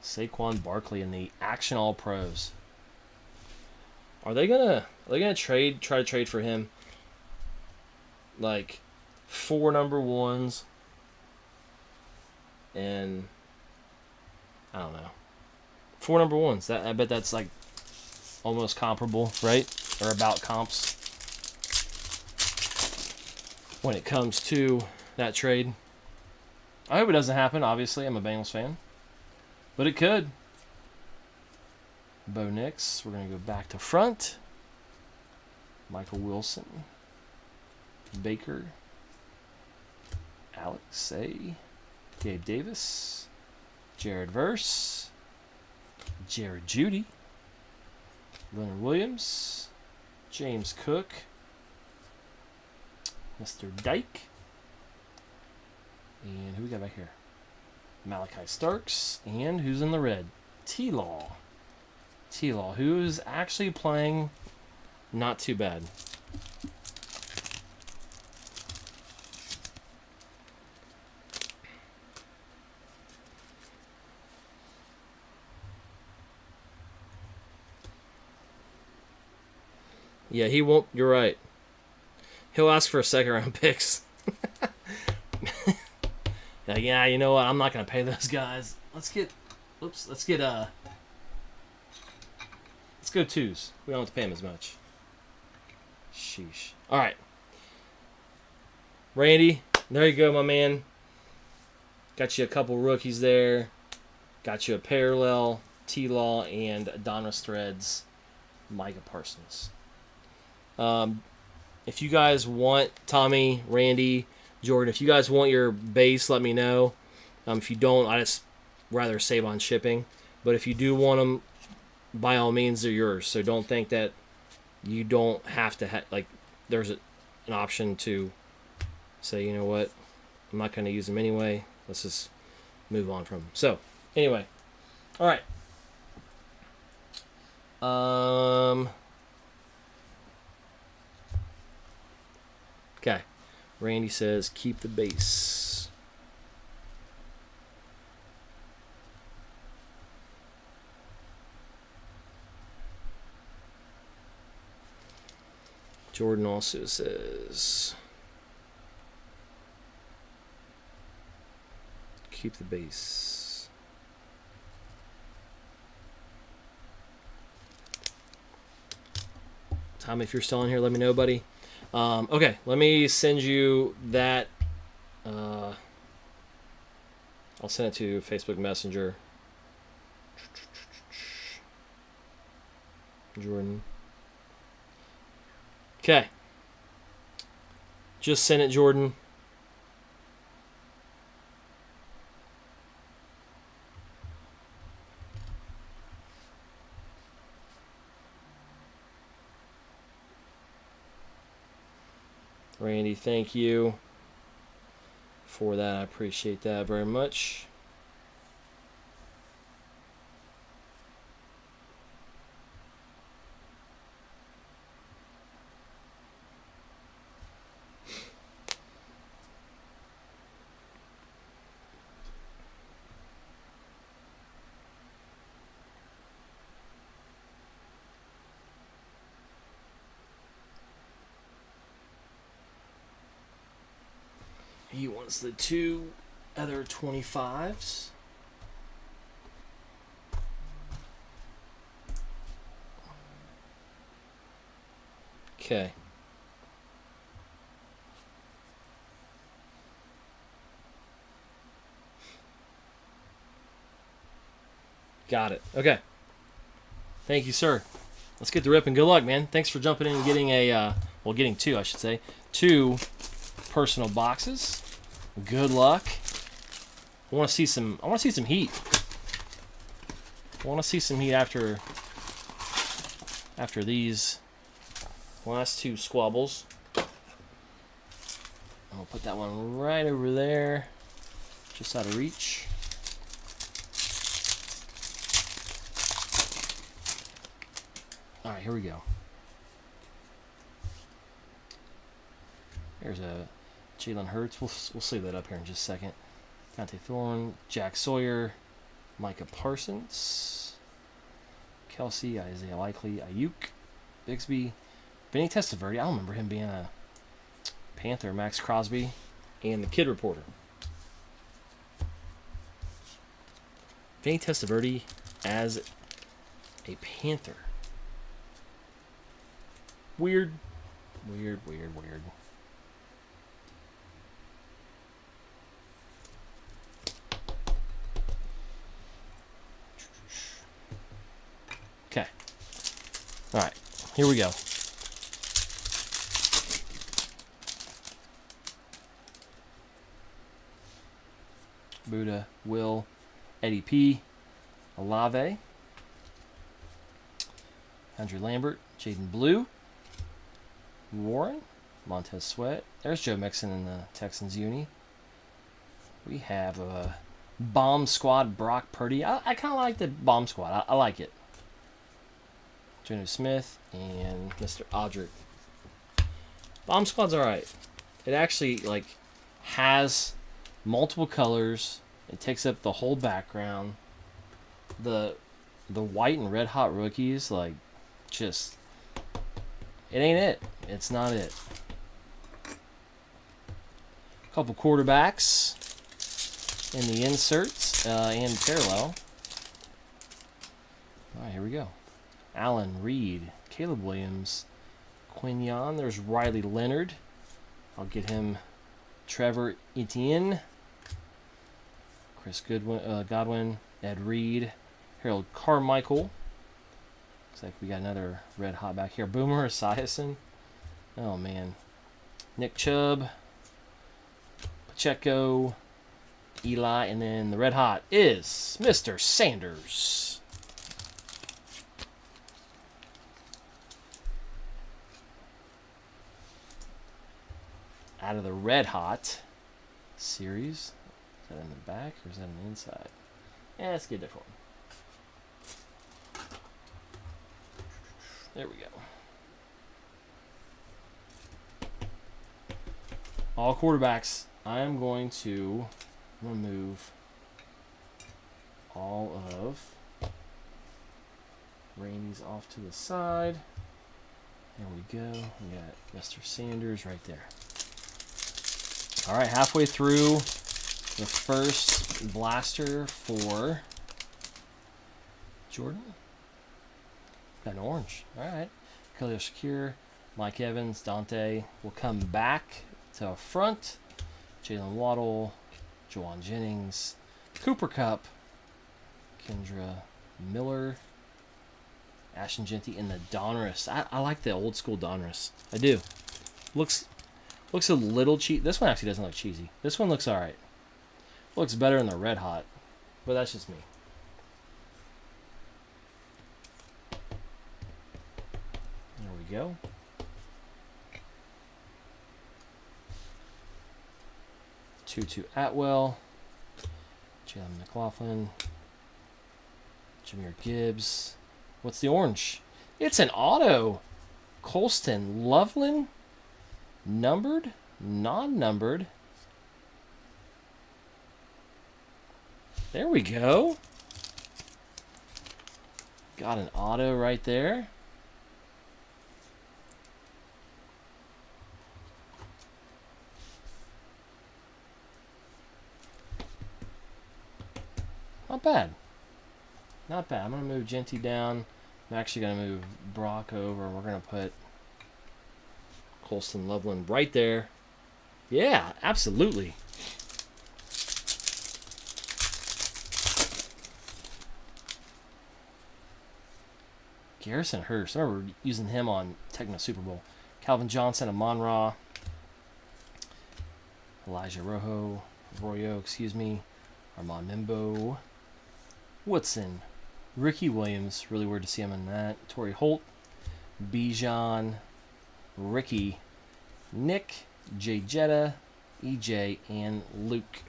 Saquon Barkley in the Action All Pros. Are they gonna try to trade for him? Like 4 number 1s and I don't know. 4 number 1s. That I bet that's like almost comparable, right? Or about comps when it comes to that trade. I hope it doesn't happen. Obviously, I'm a Bengals fan, but it could. Bo Nix. We're gonna go back to front. Michael Wilson. Baker. Alex A. Gabe Davis. Jared Verse. Jared Judy. Leonard Williams. James Cook. Mr. Dyke. And who we got back here? Malachi Starks. And who's in the red? T-Law. T-Law, who's actually playing not too bad. Yeah, he won't. You're right. He'll ask for a second-round picks. Yeah, you know what? I'm not gonna pay those guys. Let's go 2s. We don't have to pay him as much. Sheesh. All right, Randy. There you go, my man. Got you a couple rookies there. Got you a parallel T-Law and Donruss Threads, Micah Parsons. If you guys want, Tommy, Randy, Jordan, if you guys want your base, let me know. If you don't, I just rather save on shipping. But if you do want them, by all means, they're yours. So don't think that you don't have to there's an option to say, you know what, I'm not going to use them anyway. Let's just move on from them. So anyway, all right. Okay. Randy says keep the base. Jordan also says keep the base. Tom, if you're still in here, let me know, buddy. Okay, let me send you that. I'll send it to Facebook Messenger. Jordan. Okay. Just send it, Jordan. Randy, thank you for that. I appreciate that very much. He wants the 2 other 25s. Okay. Got it. Okay. Thank you, sir. Let's get to ripping. Good luck, man. Thanks for jumping in and getting getting 2, I should say. 2 personal boxes. Good luck. I want to see some heat. I want to see some heat after these last 2 squabbles. I'll put that one right over there, just out of reach. All right, here we go. There's a Jalen Hurts. We'll save that up here in just a second. Dante Thorne, Jack Sawyer, Micah Parsons, Kelsey, Isaiah Likely, Ayuk, Bigsby, Vinny Testaverde. I don't remember him being a Panther. Max Crosby, and the Kid Reporter. Vinny Testaverde as a Panther. Weird. Okay. All right. Here we go. Buddha, Will, Eddie P, Olave, Andrew Lambert, Jaden Blue, Warren, Montez Sweat. There's Joe Mixon in the Texans uni. We have a Bomb Squad Brock Purdy. I kind of like the Bomb Squad. I like it. Geno Smith and Mr. Audric. Bomb Squad's alright. It actually has multiple colors. It takes up the whole background. The white and red hot rookies, just it ain't it. It's not it. A couple quarterbacks in the inserts and parallel. All right, here we go. Allen, Reed, Caleb Williams, Quinion. There's Riley Leonard. I'll get him. Trevor Etienne, Chris Godwin, Ed Reed, Harold Carmichael. Looks like we got another red hot back here. Boomer Esiason. Oh, man. Nick Chubb, Pacheco, Eli, and then the red hot is Mr. Sanders. Out of the red hot series. Is that in the back or is that on the inside? Yeah, let's get a different one. There we go. All quarterbacks. I am going to remove all of Rainey's off to the side. There we go. We got Mr. Sanders right there. All right, halfway through the first blaster for Jordan. Got an orange. All right. Khalil Shakir, Mike Evans, Dante will come back to front. Jalen Waddle, Juwan Jennings, Cooper Kupp, Kendra Miller, Ashton Genty, and the Donruss. I like the old school Donruss. I do. Looks a little cheesy. This one actually doesn't look cheesy. This one looks alright. Looks better than the red hot. But that's just me. There we go. Tutu Atwell. Jalen McLaughlin. Jahmyr Gibbs. What's the orange? It's an auto. Colston Loveland. Numbered, non-numbered. There we go. Got an auto right there. Not bad. Not bad. I'm going to move Genty down. I'm actually going to move Brock over. We're going to put Colston Loveland right there. Yeah, absolutely. Garrison Hurst. I remember using him on Techno Super Bowl. Calvin Johnson, Amon Ra. Elijah Arroyo, excuse me. Armand Mimbo. Woodson. Ricky Williams. Really weird to see him in that. Torrey Holt. Bijan. Ricky, Nick, Jay Jetta, EJ, and Luke.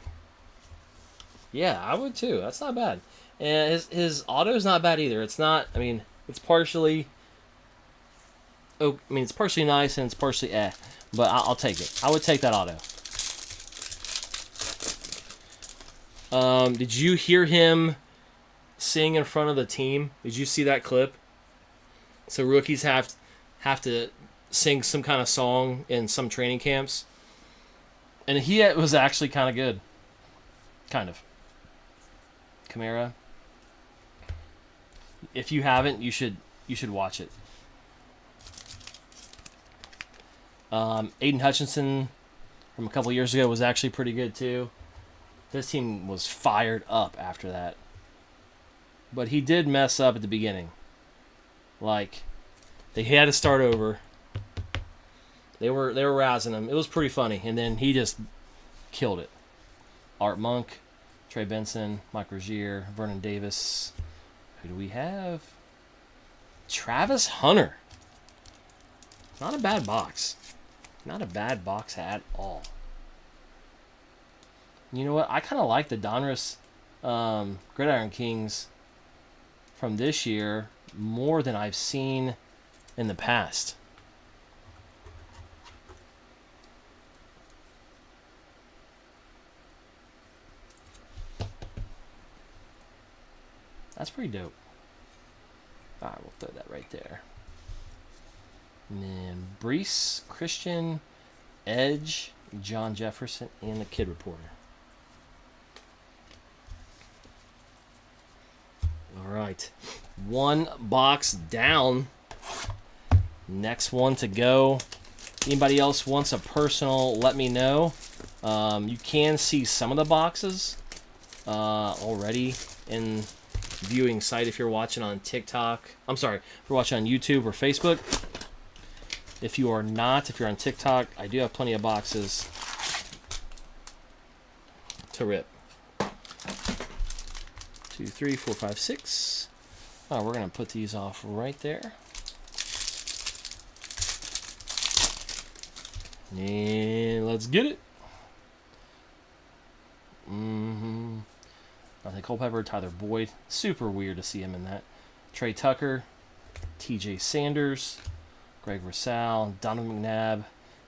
Yeah, I would too. That's not bad. And his auto's not bad either. It's not. I mean, it's partially. Oh, I mean, it's partially nice and it's partially but I'll take it. I would take that auto. Did you hear him sing in front of the team. Did you see that clip? So rookies have to sing some kind of song in some training camps. And he was actually kind of good. Kind of. Kamara. If you haven't, you should watch it. Aiden Hutchinson from a couple years ago was actually pretty good too. This team was fired up after that. But he did mess up at the beginning. Like, they had to start over. They were razzing him. It was pretty funny. And then he just killed it. Art Monk, Trey Benson, Mike Rozier, Vernon Davis. Who do we have? Travis Hunter. Not a bad box. Not a bad box at all. You know what? I kind of like the Donruss Gridiron Kings from this year more than I've seen in the past. That's pretty dope. Alright, we'll throw that right there. And then Brees, Christian, Edge, John Jefferson, and the Kid Reporter. Alright. One box down. Next one to go. Anybody else wants a personal, let me know. You can see some of the boxes already in viewing site if you're watching on TikTok. I'm sorry, if you're watching on YouTube or Facebook. If you are not, if you're on TikTok, I do have plenty of boxes to rip. 2, 3, 4, 5, 6. Oh, we're going to put these off right there. And let's get it. I think Culpepper, Tyler Boyd. Super weird to see him in that. Trey Tucker, TJ Sanders, Greg Rosal, Donovan McNabb,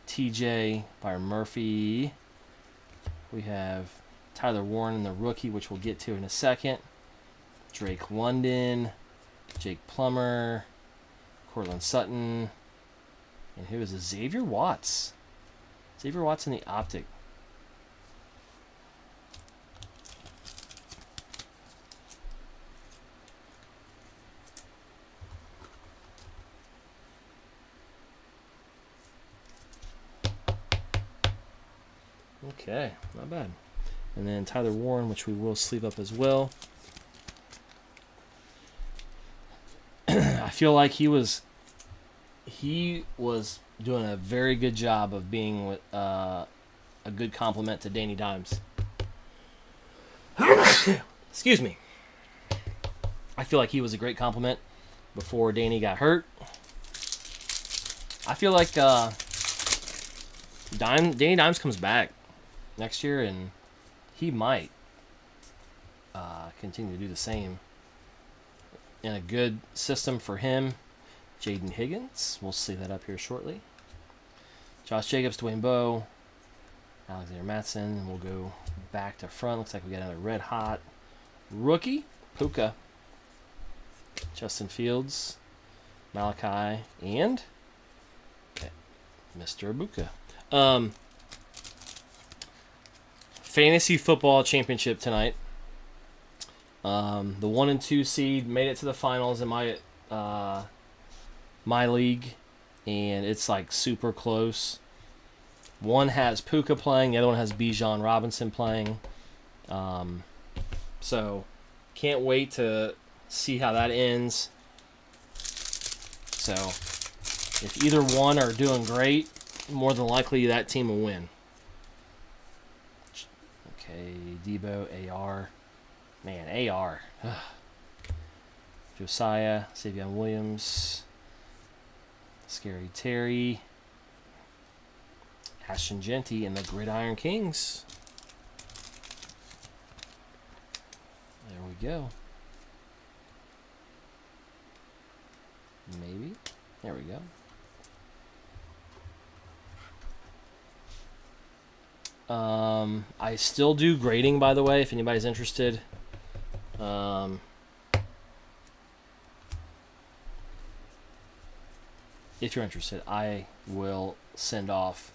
TJ, Byron Murphy. We have Tyler Warren, the rookie, which we'll get to in a second. Drake London, Jake Plummer, Cortland Sutton, and who is it? Xavier Watts. Xavier Watts in the optic. Okay, not bad. And then Tyler Warren, which we will sleeve up as well. I feel like he was doing a very good job of being a good compliment to Danny Dimes. Excuse me. I feel like he was a great compliment before Danny got hurt. I feel like Danny Dimes comes back next year, and he might continue to do the same in a good system for him. Jaden Higgins, we'll see that up here shortly. Josh Jacobs, Dwayne Bowe, Alexander Mattson, and we'll go back to front. Looks like we got another red hot rookie, Puka, Justin Fields, Malachi, and Mr. Ibuka. Fantasy football championship tonight. The 1 and 2 seed made it to the finals in my league, and it's like super close. One has Puka playing, the other one has Bijan Robinson playing. So can't wait to see how that ends. So if either one are doing great, more than likely that team will win. Okay, Debo, AR. Man, AR. Ugh. Josiah, Savion Williams, Scary Terry, Ashton Genty, and the Gridiron Kings. There we go. Maybe. There we go. I still do grading, by the way, if anybody's interested. if you're interested, I will send off.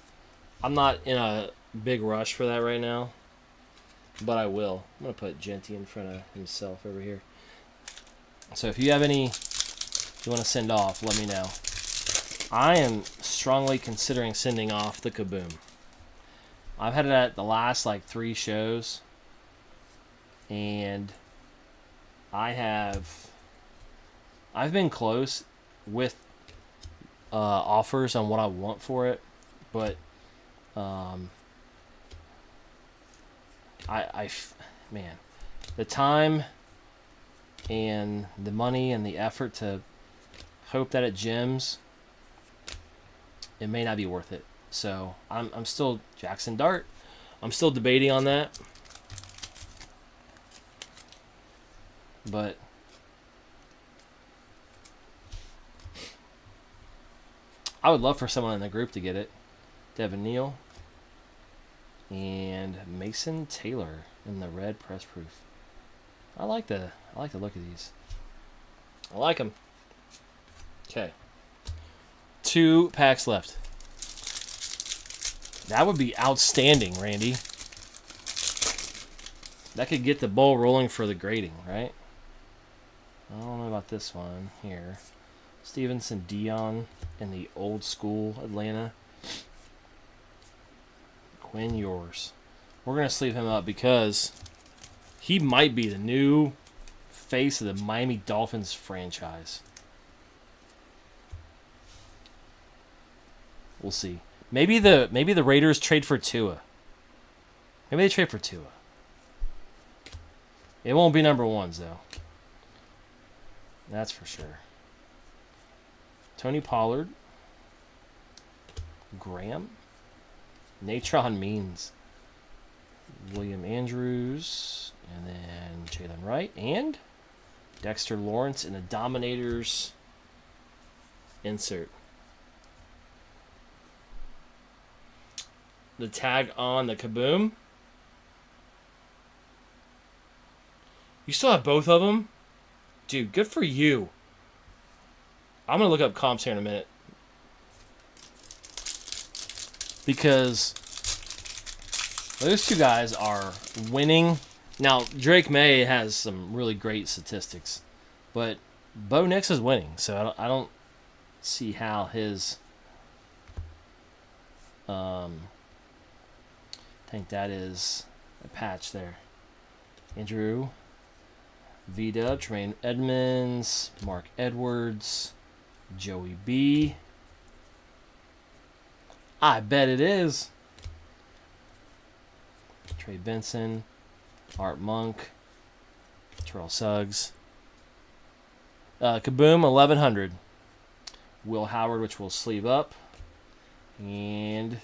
I'm not in a big rush for that right now, but I will. I'm going to put Genty in front of himself over here. So if you have any you want to send off, let me know. I am strongly considering sending off the Kaboom. I've had it at the last like 3 shows, and I've been close with offers on what I want for it, but man, the time and the money and the effort to hope that it gems, it may not be worth it. So I'm still Jackson Dart. I'm still debating on that, but I would love for someone in the group to get it. Devin Neal and Mason Taylor in the red press proof. I like the look of these. I like them. Okay. 2 packs left. That would be outstanding, Randy. That could get the ball rolling for the grading, right? I don't know about this one here. Stevenson Dion in the old school Atlanta. Quinn Ewers. We're going to sleeve him up because he might be the new face of the Miami Dolphins franchise. We'll see. Maybe the Raiders trade for Tua. Maybe they trade for Tua. It won't be number 1s though. That's for sure. Tony Pollard. Graham. Natron Means. William Andrews. And then Jalen Wright. And Dexter Lawrence in the Dominators insert. The tag on the Kaboom. You still have both of them? Dude, good for you. I'm going to look up comps here in a minute. Because those 2 guys are winning. Now, Drake May has some really great statistics. But Bo Nix is winning. So I don't see how his... I think that is a patch there. Andrew, V-Dub, Tremaine Edmonds, Mark Edwards, Joey B. I bet it is. Trey Benson, Art Monk, Terrell Suggs. Kaboom, 1100. Will Howard, which will sleeve up. And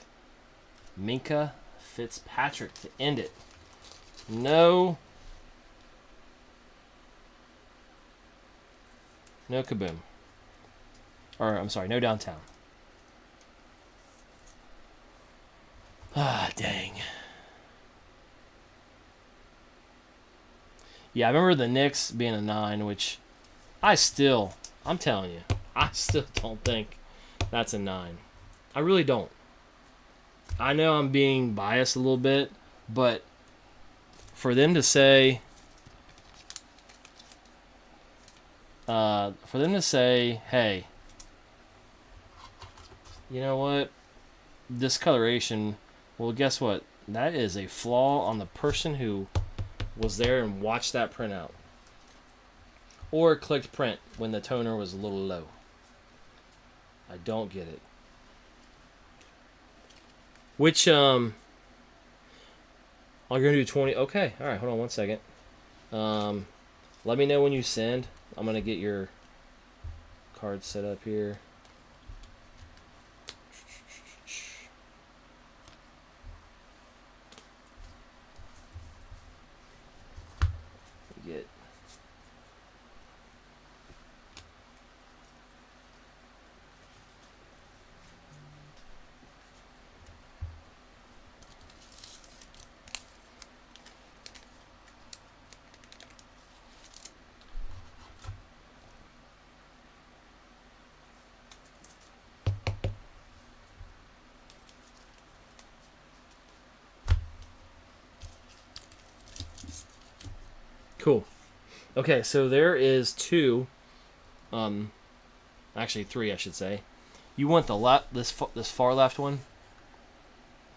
Minka Fitzpatrick to end it. No Kaboom. Or, I'm sorry, no downtown. Ah, dang. Yeah, I remember the Knicks being a 9, which I'm telling you, I still don't think that's a 9. I really don't. I know I'm being biased a little bit, but for them to say, hey, you know what? Discoloration, well, guess what? That is a flaw on the person who was there and watched that printout. Or clicked print when the toner was a little low. I don't get it. Which, oh, you're going to do 20. Okay, all right, hold on one second. Let me know when you send. I'm going to get your card set up here. Get Okay, so there is two, actually three, I should say. You want the this far left one?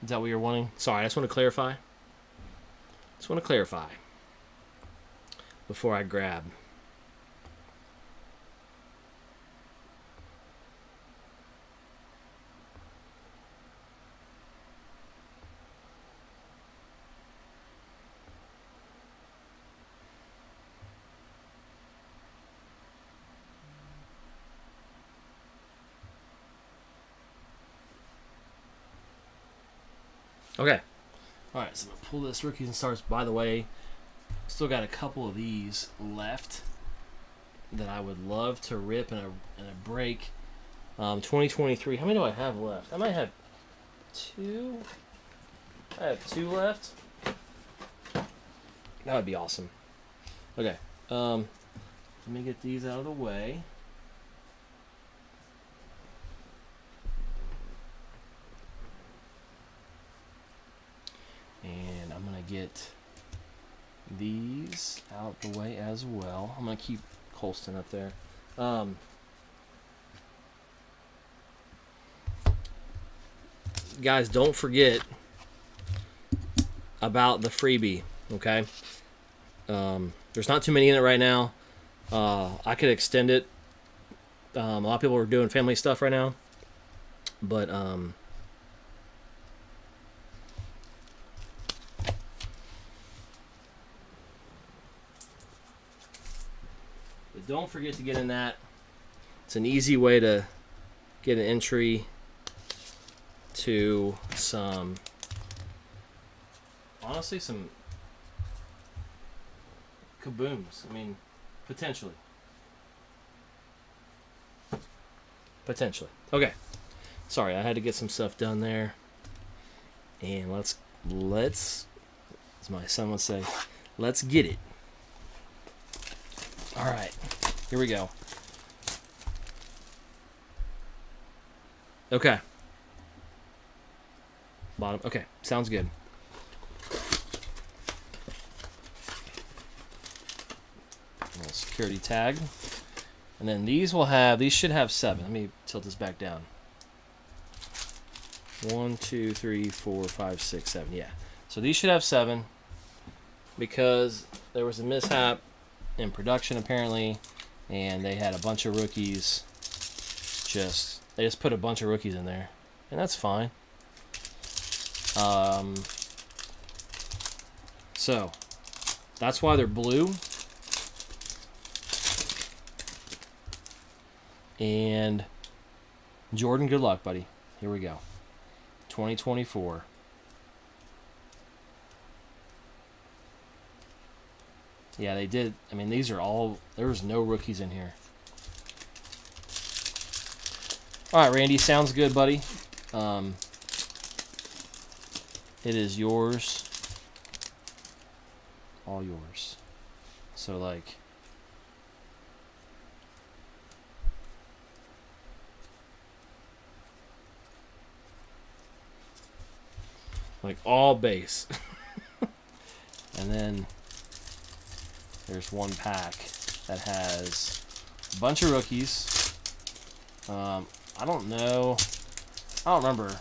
Is that what you're wanting? Sorry, I just want to clarify. Before I grab. Okay. All right, so I'm going to pull this Rookies and Stars. By the way, still got a couple of these left that I would love to rip in a break. 2023. How many do I have left? I might have two. I have two left. That would be awesome. Okay. Let me get these out of the way. And I'm going to get these out the way as well. I'm going to keep Colston up there. Guys, don't forget about the freebie, okay? There's not too many in it right now. I could extend it. A lot of people are doing family stuff right now. But, don't forget to get in that. It's an easy way to get an entry to some, honestly, some kabooms. I mean, potentially. Okay. Sorry, I had to get some stuff done there. And let's, as my son would say, let's get it. All right, here we go. Okay. Bottom. Okay, sounds good. Little security tag. And then these should have 7. Let me tilt this back down. 1, 2, 3, 4, 5, 6, 7. Yeah. So these should have 7 because there was a mishap in production apparently, and they had a bunch of rookies. They just put a bunch of rookies in there, and that's fine. So that's why they're blue. And Jordan, good luck, buddy. Here we go. 2024. Yeah, they did. I mean, these are all... There's no rookies in here. All right, Randy. Sounds good, buddy. It is yours. All yours. So, like... all base. And then... There's one pack that has a bunch of rookies. I don't know. I don't remember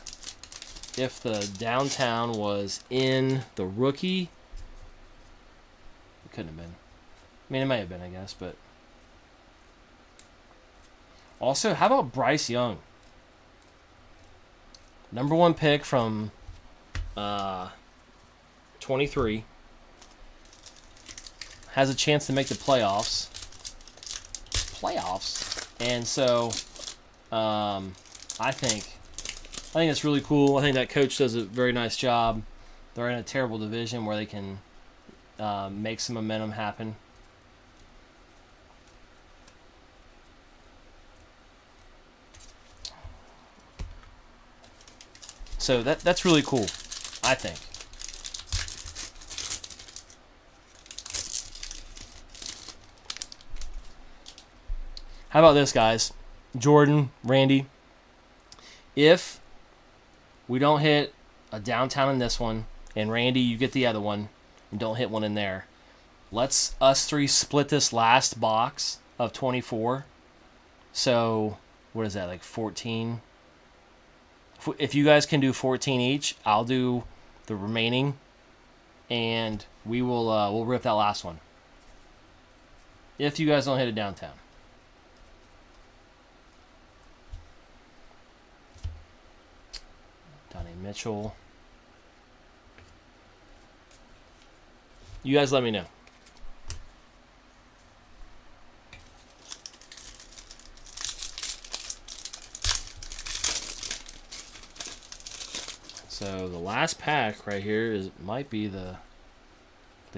if the downtown was in the rookie. It couldn't have been. I mean, it may have been, I guess, but... Also, how about Bryce Young? Number 1 pick from 23. Has a chance to make the playoffs. And so, I think it's really cool. I think that coach does a very nice job. They're in a terrible division where they can make some momentum happen. So that's really cool, I think. How about this, guys? Jordan, Randy, if we don't hit a downtown in this one, and Randy, you get the other one, and don't hit one in there, Let's us three split this last box of 24. So, what is that, like 14? If you guys can do 14 each, I'll do the remaining, and we'll rip that last one. If you guys don't hit it downtown. Donnie Mitchell. You guys let me know. So the last pack right here might be the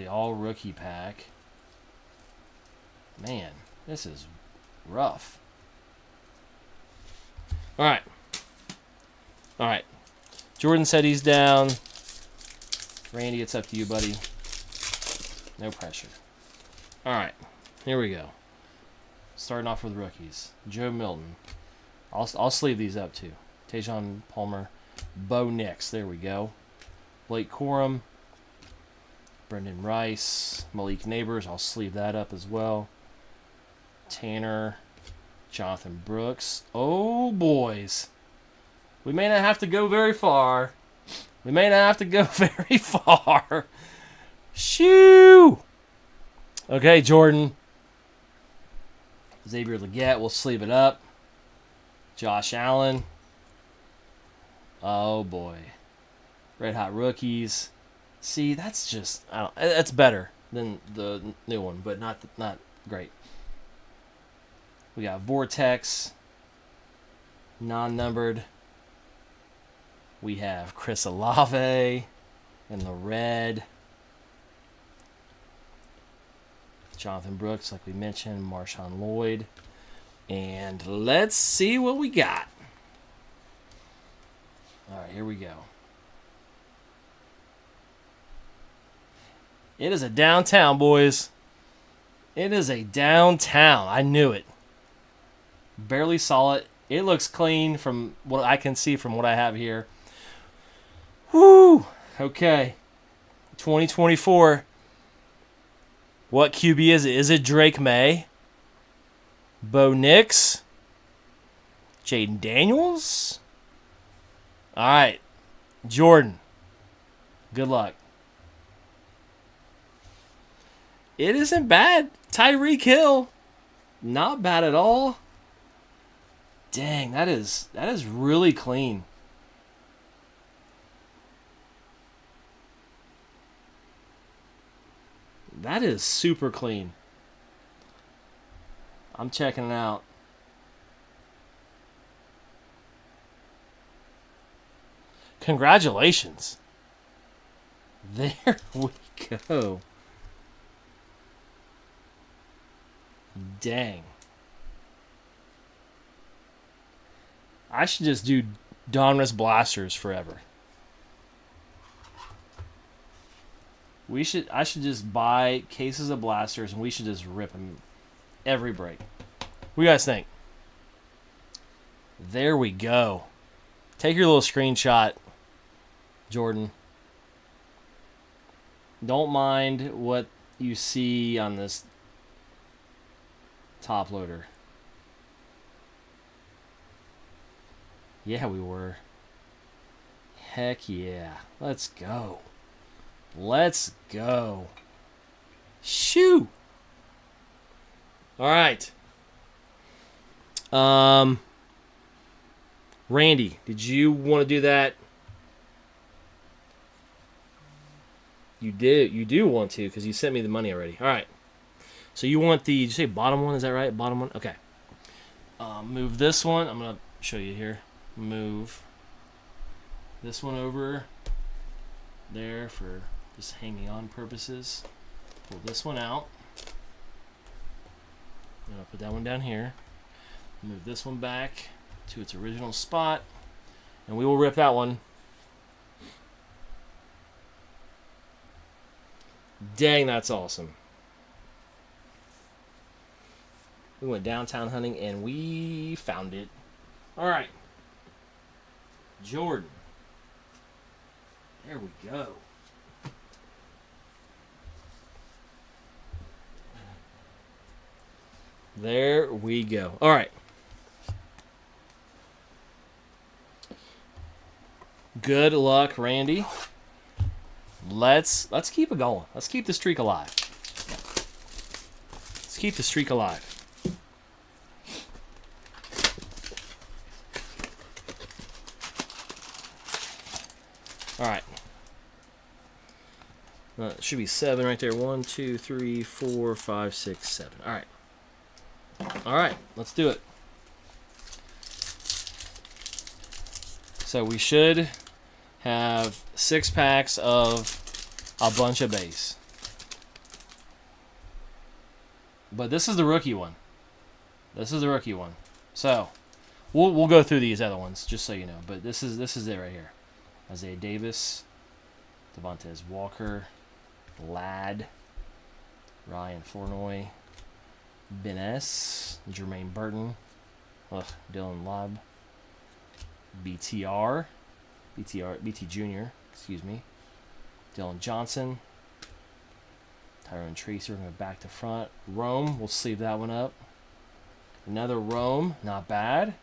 all rookie pack. Man, this is rough. All right. Jordan said he's down. Randy, it's up to you, buddy. No pressure. All right, here we go. Starting off with rookies. Joe Milton. I'll sleeve these up too. Tajon Palmer. Bo Nix. There we go. Blake Corum. Brendan Rice. Malik Neighbors. I'll sleeve that up as well. Tanner. Jonathan Brooks. Oh, boys. We may not have to go very far. Shoo! Okay, Jordan. Xavier Legette. We'll sleeve it up. Josh Allen. Oh, boy. Red Hot Rookies. See, that's just... that's better than the new one, but not great. We got Vortex. Non-numbered. We have Chris Olave in the red. Jonathan Brooks, like we mentioned. Marshawn Lloyd. And let's see what we got. All right, here we go. It is a downtown, boys. It is a downtown. I knew it. Barely saw it. It looks clean from what I can see from what I have here. Woo! Okay. 2024. What QB is it? Is it Drake May? Bo Nix? Jaden Daniels? All right. Jordan. Good luck. It isn't bad. Tyreek Hill. Not bad at all. Dang, that is really clean. That is super clean. I'm checking it out. Congratulations. There we go. Dang. I should just do Donruss blasters forever. I should just buy cases of blasters and we should just rip them every break. What do you guys think? There we go. Take your little screenshot, Jordan. Don't mind what you see on this top loader. Yeah, we were. Heck yeah. Let's go. Let's go. Shoo! All right. Randy, did you want to do that? You do want to because you sent me the money already. All right. So you want did you say bottom one? Is that right? Bottom one? Okay. Move this one. I'm going to show you here. Move this one over there for just hanging on purposes. Pull this one out. I'm going to put that one down here. Move this one back to its original spot. And we will rip that one. Dang, that's awesome. We went downtown hunting and we found it. All right. Jordan. There we go. There we go. All right. Good luck, Randy. Let's keep it going. Let's keep the streak alive. Let's keep the streak alive. All right. It should be 7 right there. 1, 2, 3, 4, 5, 6, 7. All right. All right. Let's do it. So we should have 6 packs of a bunch of base. But this is the rookie one. This is the rookie one. So we'll go through these other ones just so you know. But this is it right here. Isaiah Davis, Devontae Walker, Ladd, Ryan Flournoy, Ben S, Jermaine Burton, Dylan Lobb, BT Jr., excuse me, Dylan Johnson, Tyrone Tracy, we're going to go back to front. Rome, we'll sleeve that one up. Another Rome, not bad.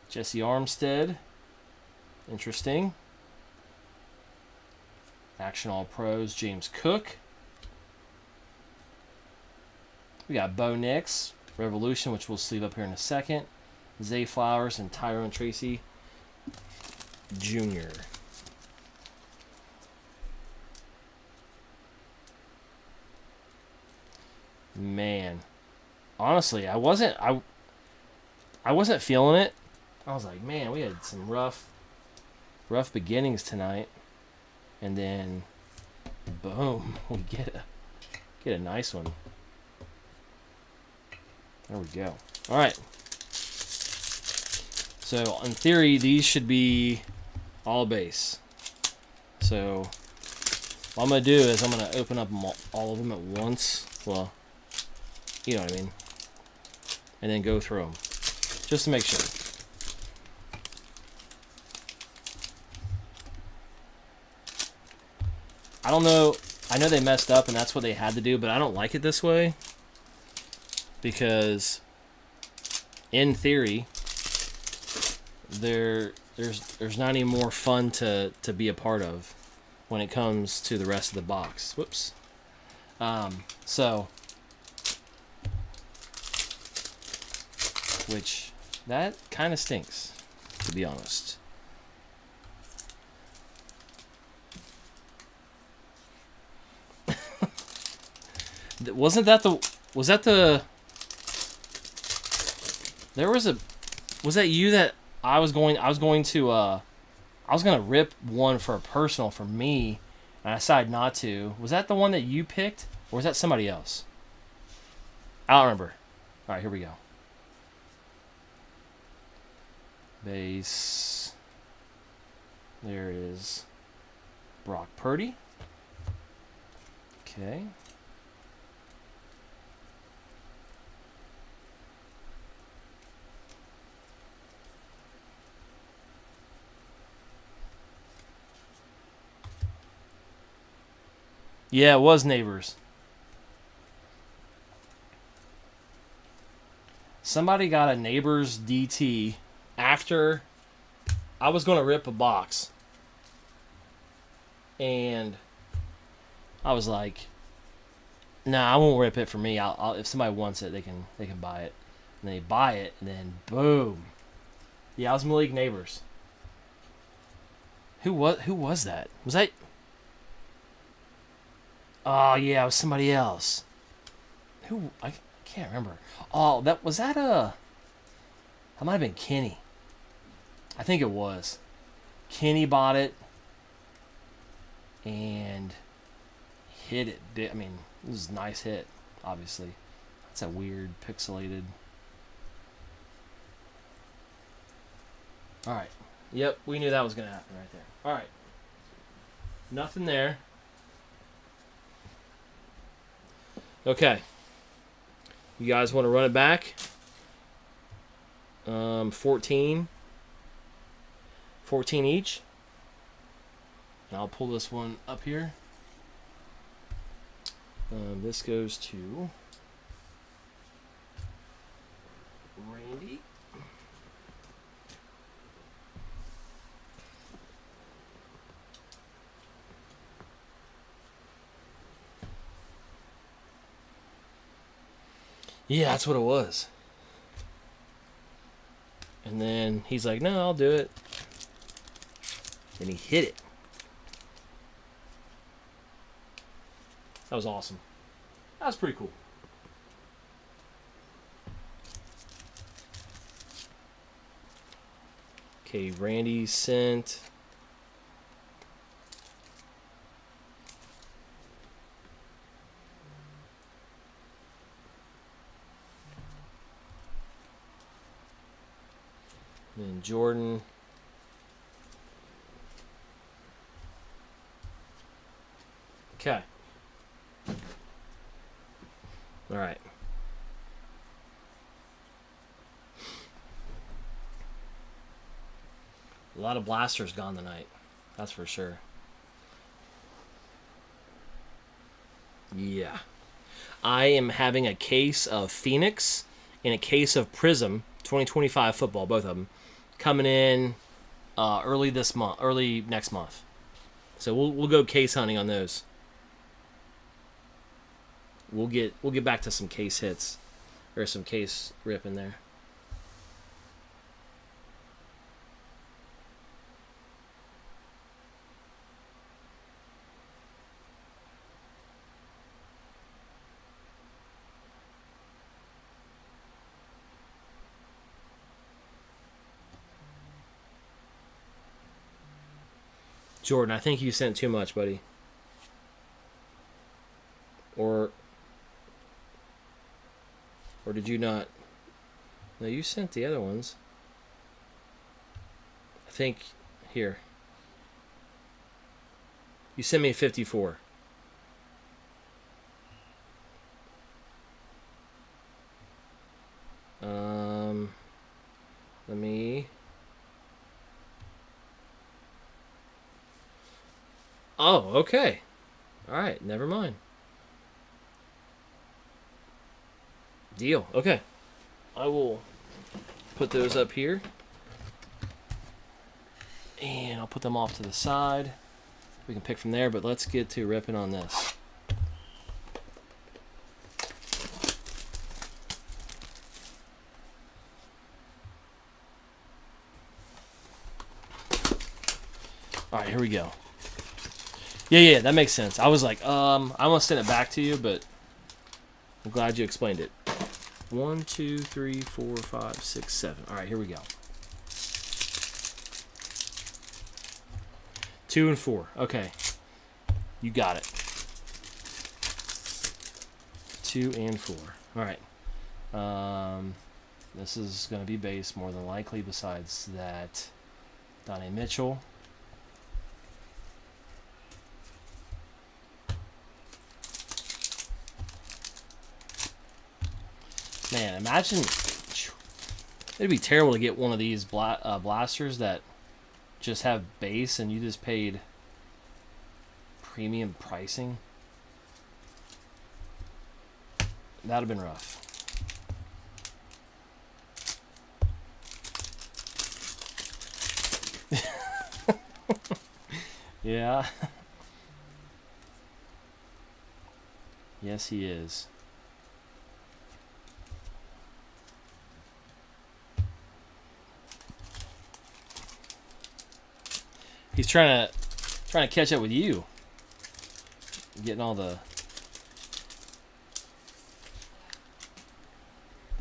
Jesse Armstead, interesting. Action All Pros, James Cook. We got Bo Nix, Revolution, which we'll sleeve up here in a second. Zay Flowers and Tyrone Tracy Jr. Man, honestly, I wasn't feeling it. I was like, man, we had some rough beginnings tonight, and then boom, we get a nice one. There we go. All right. So in theory, these should be all base. So what I'm gonna do is I'm gonna open up all of them at once. Well, you know what I mean. And then go through them, just to make sure. I don't know. I know they messed up, and that's what they had to do, but I don't like it this way. Because in theory, there's not any more fun to be a part of when it comes to the rest of the box. Whoops. So, which that kind of stinks, to be honest. Was that you that I was going to rip one for a personal for me, and I decided not to. Was that the one that you picked, or was that somebody else? I don't remember. All right, here we go. Base. There is Brock Purdy. Okay. Yeah, it was Neighbors. Somebody got a Neighbors DT after I was going to rip a box. And I was like, nah, I won't rip it for me. I'll if somebody wants it, they can buy it. And they buy it, and then boom. Yeah, I was Malik Neighbors. Who was that? Was that... Oh, yeah, it was somebody else. Who? I can't remember. Oh, that might have been Kenny. I think it was. Kenny bought it and hit it. I mean, it was a nice hit, obviously. That's a weird pixelated. All right. Yep, we knew that was going to happen right there. All right. Nothing there. Okay. You guys want to run it back? 14 each. And I'll pull this one up here. This goes to Yeah, that's what it was. And then he's like, no, I'll do it. And he hit it. That was awesome. That was pretty cool. Okay, Randy sent. And then Jordan. Okay. All right. A lot of blasters gone tonight. That's for sure. Yeah. I am having a case of Phoenix and a case of Prism 2025 football, both of them, coming in early next month. So we'll go case hunting on those. We'll get back to some case hits or some case rip in there. Jordan, I think you sent too much, buddy. Or did you not? No, you sent the other ones. I think here. You sent me 54. Let me. Oh, okay. All right, never mind. Deal. Okay. I will put those up here. And I'll put them off to the side. We can pick from there, but let's get to ripping on this. All right, here we go. Yeah, that makes sense. I was like, I'm gonna send it back to you, but I'm glad you explained it. 1, 2, 3, 4, 5, 6, 7. All right, here we go. 2 and 4. Okay, you got it. 2 and 4. All right. This is gonna be base more than likely. Besides that, Donnie Mitchell. Man, imagine it'd be terrible to get one of these blasters that just have base and you just paid premium pricing. That'd have been rough. Yeah. Yes, he is. He's trying to catch up with you. Getting all the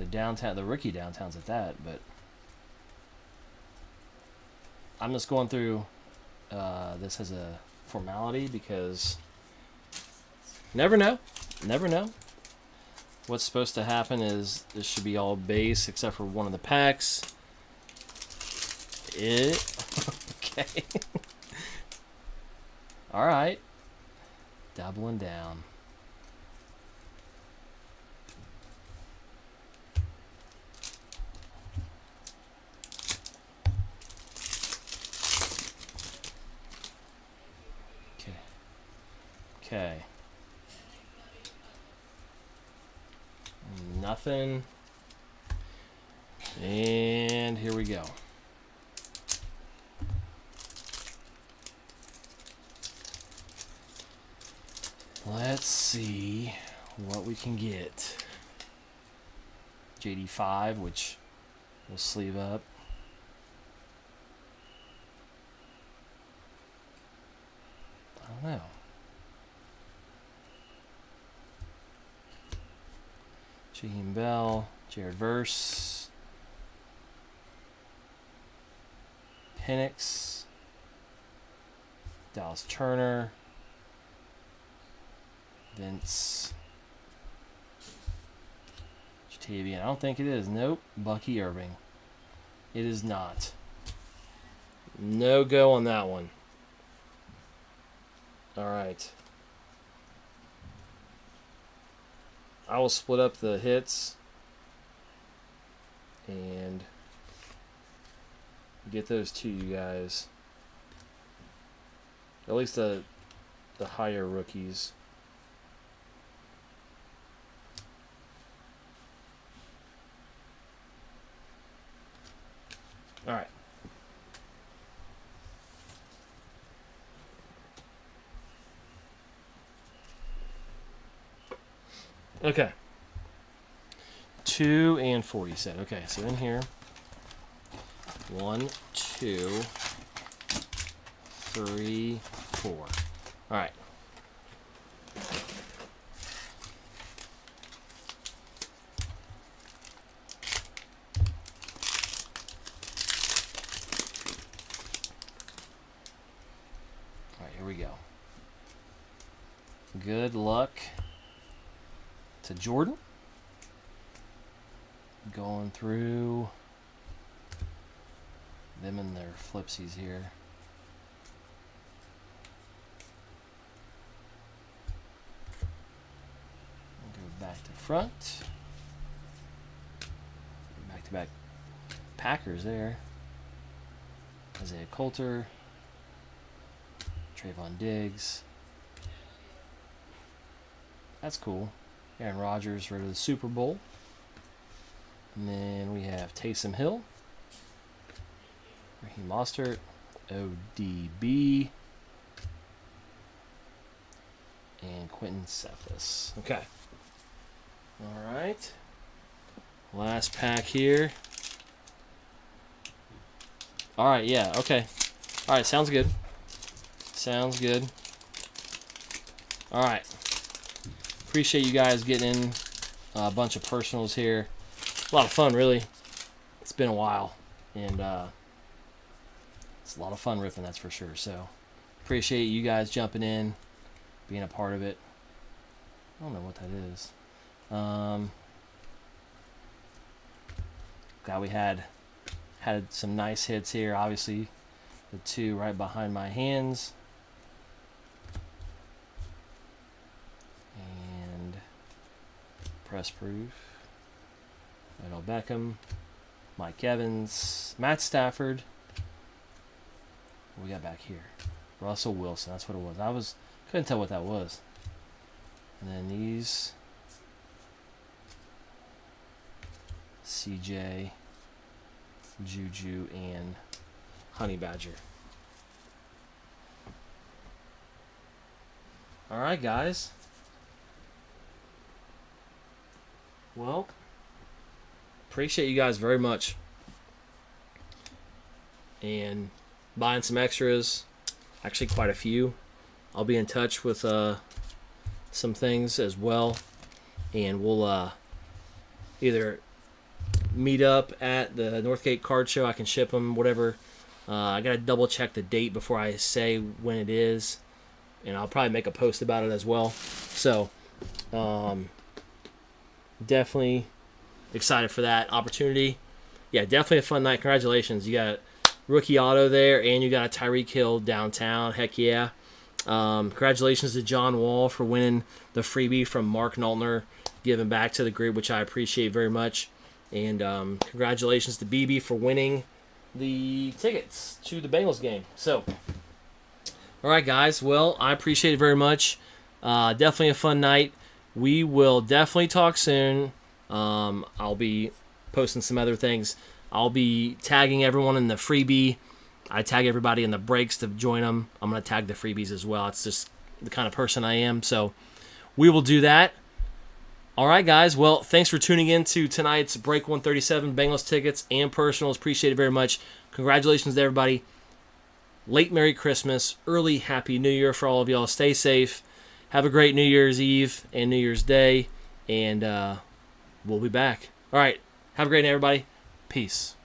downtown, the rookie downtowns at that, but I'm just going through this as a formality because never know. What's supposed to happen is this should be all base except for one of the packs. Okay. All right. Doubling down. Okay. Nothing. And here we go. Let's see what we can get. 85, which we'll sleeve up. I don't know. Jaheim Bell, Jared Verse, Penix, Dallas Turner, Vince, Jatavian. I don't think it is. Nope. Bucky Irving. It is not. No go on that one. All right. I will split up the hits and get those to you guys. At least the higher rookies. All right. Okay. 2 and 4, you said. Okay, so in here. 1, 2, 3, 4. All right. All right, here we go. Good luck to Jordan. Going through them and their flipsies here. Go back to front. Back to back Packers there. Isaiah Coulter. Trayvon Diggs. That's cool. Aaron Rodgers ready to the Super Bowl. And then we have Taysom Hill. Raheem Mostert. ODB. And Quentin Cephas. Okay. All right. Last pack here. All right, yeah, okay. All right, sounds good. Sounds good. All right. Appreciate you guys getting in a bunch of personals here. A lot of fun, really. It's been a while, and it's a lot of fun ripping, that's for sure. So, appreciate you guys jumping in, being a part of it. I don't know what that is. Glad we had some nice hits here. Obviously, the 2 right behind my hands. And press proof. Odell Beckham, Mike Evans, Matt Stafford. What we got back here? Russell Wilson. That's what it was. Couldn't tell what that was. And then these. CJ, Juju, and Honey Badger. All right, guys. Well, appreciate you guys very much. And buying some extras. Actually, quite a few. I'll be in touch with some things as well. And we'll either meet up at the Northgate Card Show. I can ship them, whatever. I got to double check the date before I say when it is. And I'll probably make a post about it as well. So, definitely excited for that opportunity. Yeah, definitely a fun night. Congratulations. You got rookie auto there, and you got a Tyreek Hill downtown. Heck yeah. Congratulations to John Wall for winning the freebie from Mark Knowlner, giving back to the group, which I appreciate very much. And congratulations to BB for winning the tickets to the Bengals game. So, all right, guys. Well, I appreciate it very much. Definitely a fun night. We will definitely talk soon. I'll be posting some other things. I'll be tagging everyone in the freebie. I tag everybody in the breaks to join them. I'm going to tag the freebies as well. It's just the kind of person I am. So we will do that. All right, guys. Well, thanks for tuning in to tonight's Break 137 Bengals tickets and personals. Appreciate it very much. Congratulations to everybody. Late Merry Christmas. Early Happy New Year for all of y'all. Stay safe. Have a great New Year's Eve and New Year's Day. And we'll be back. All right. Have a great night, everybody. Peace.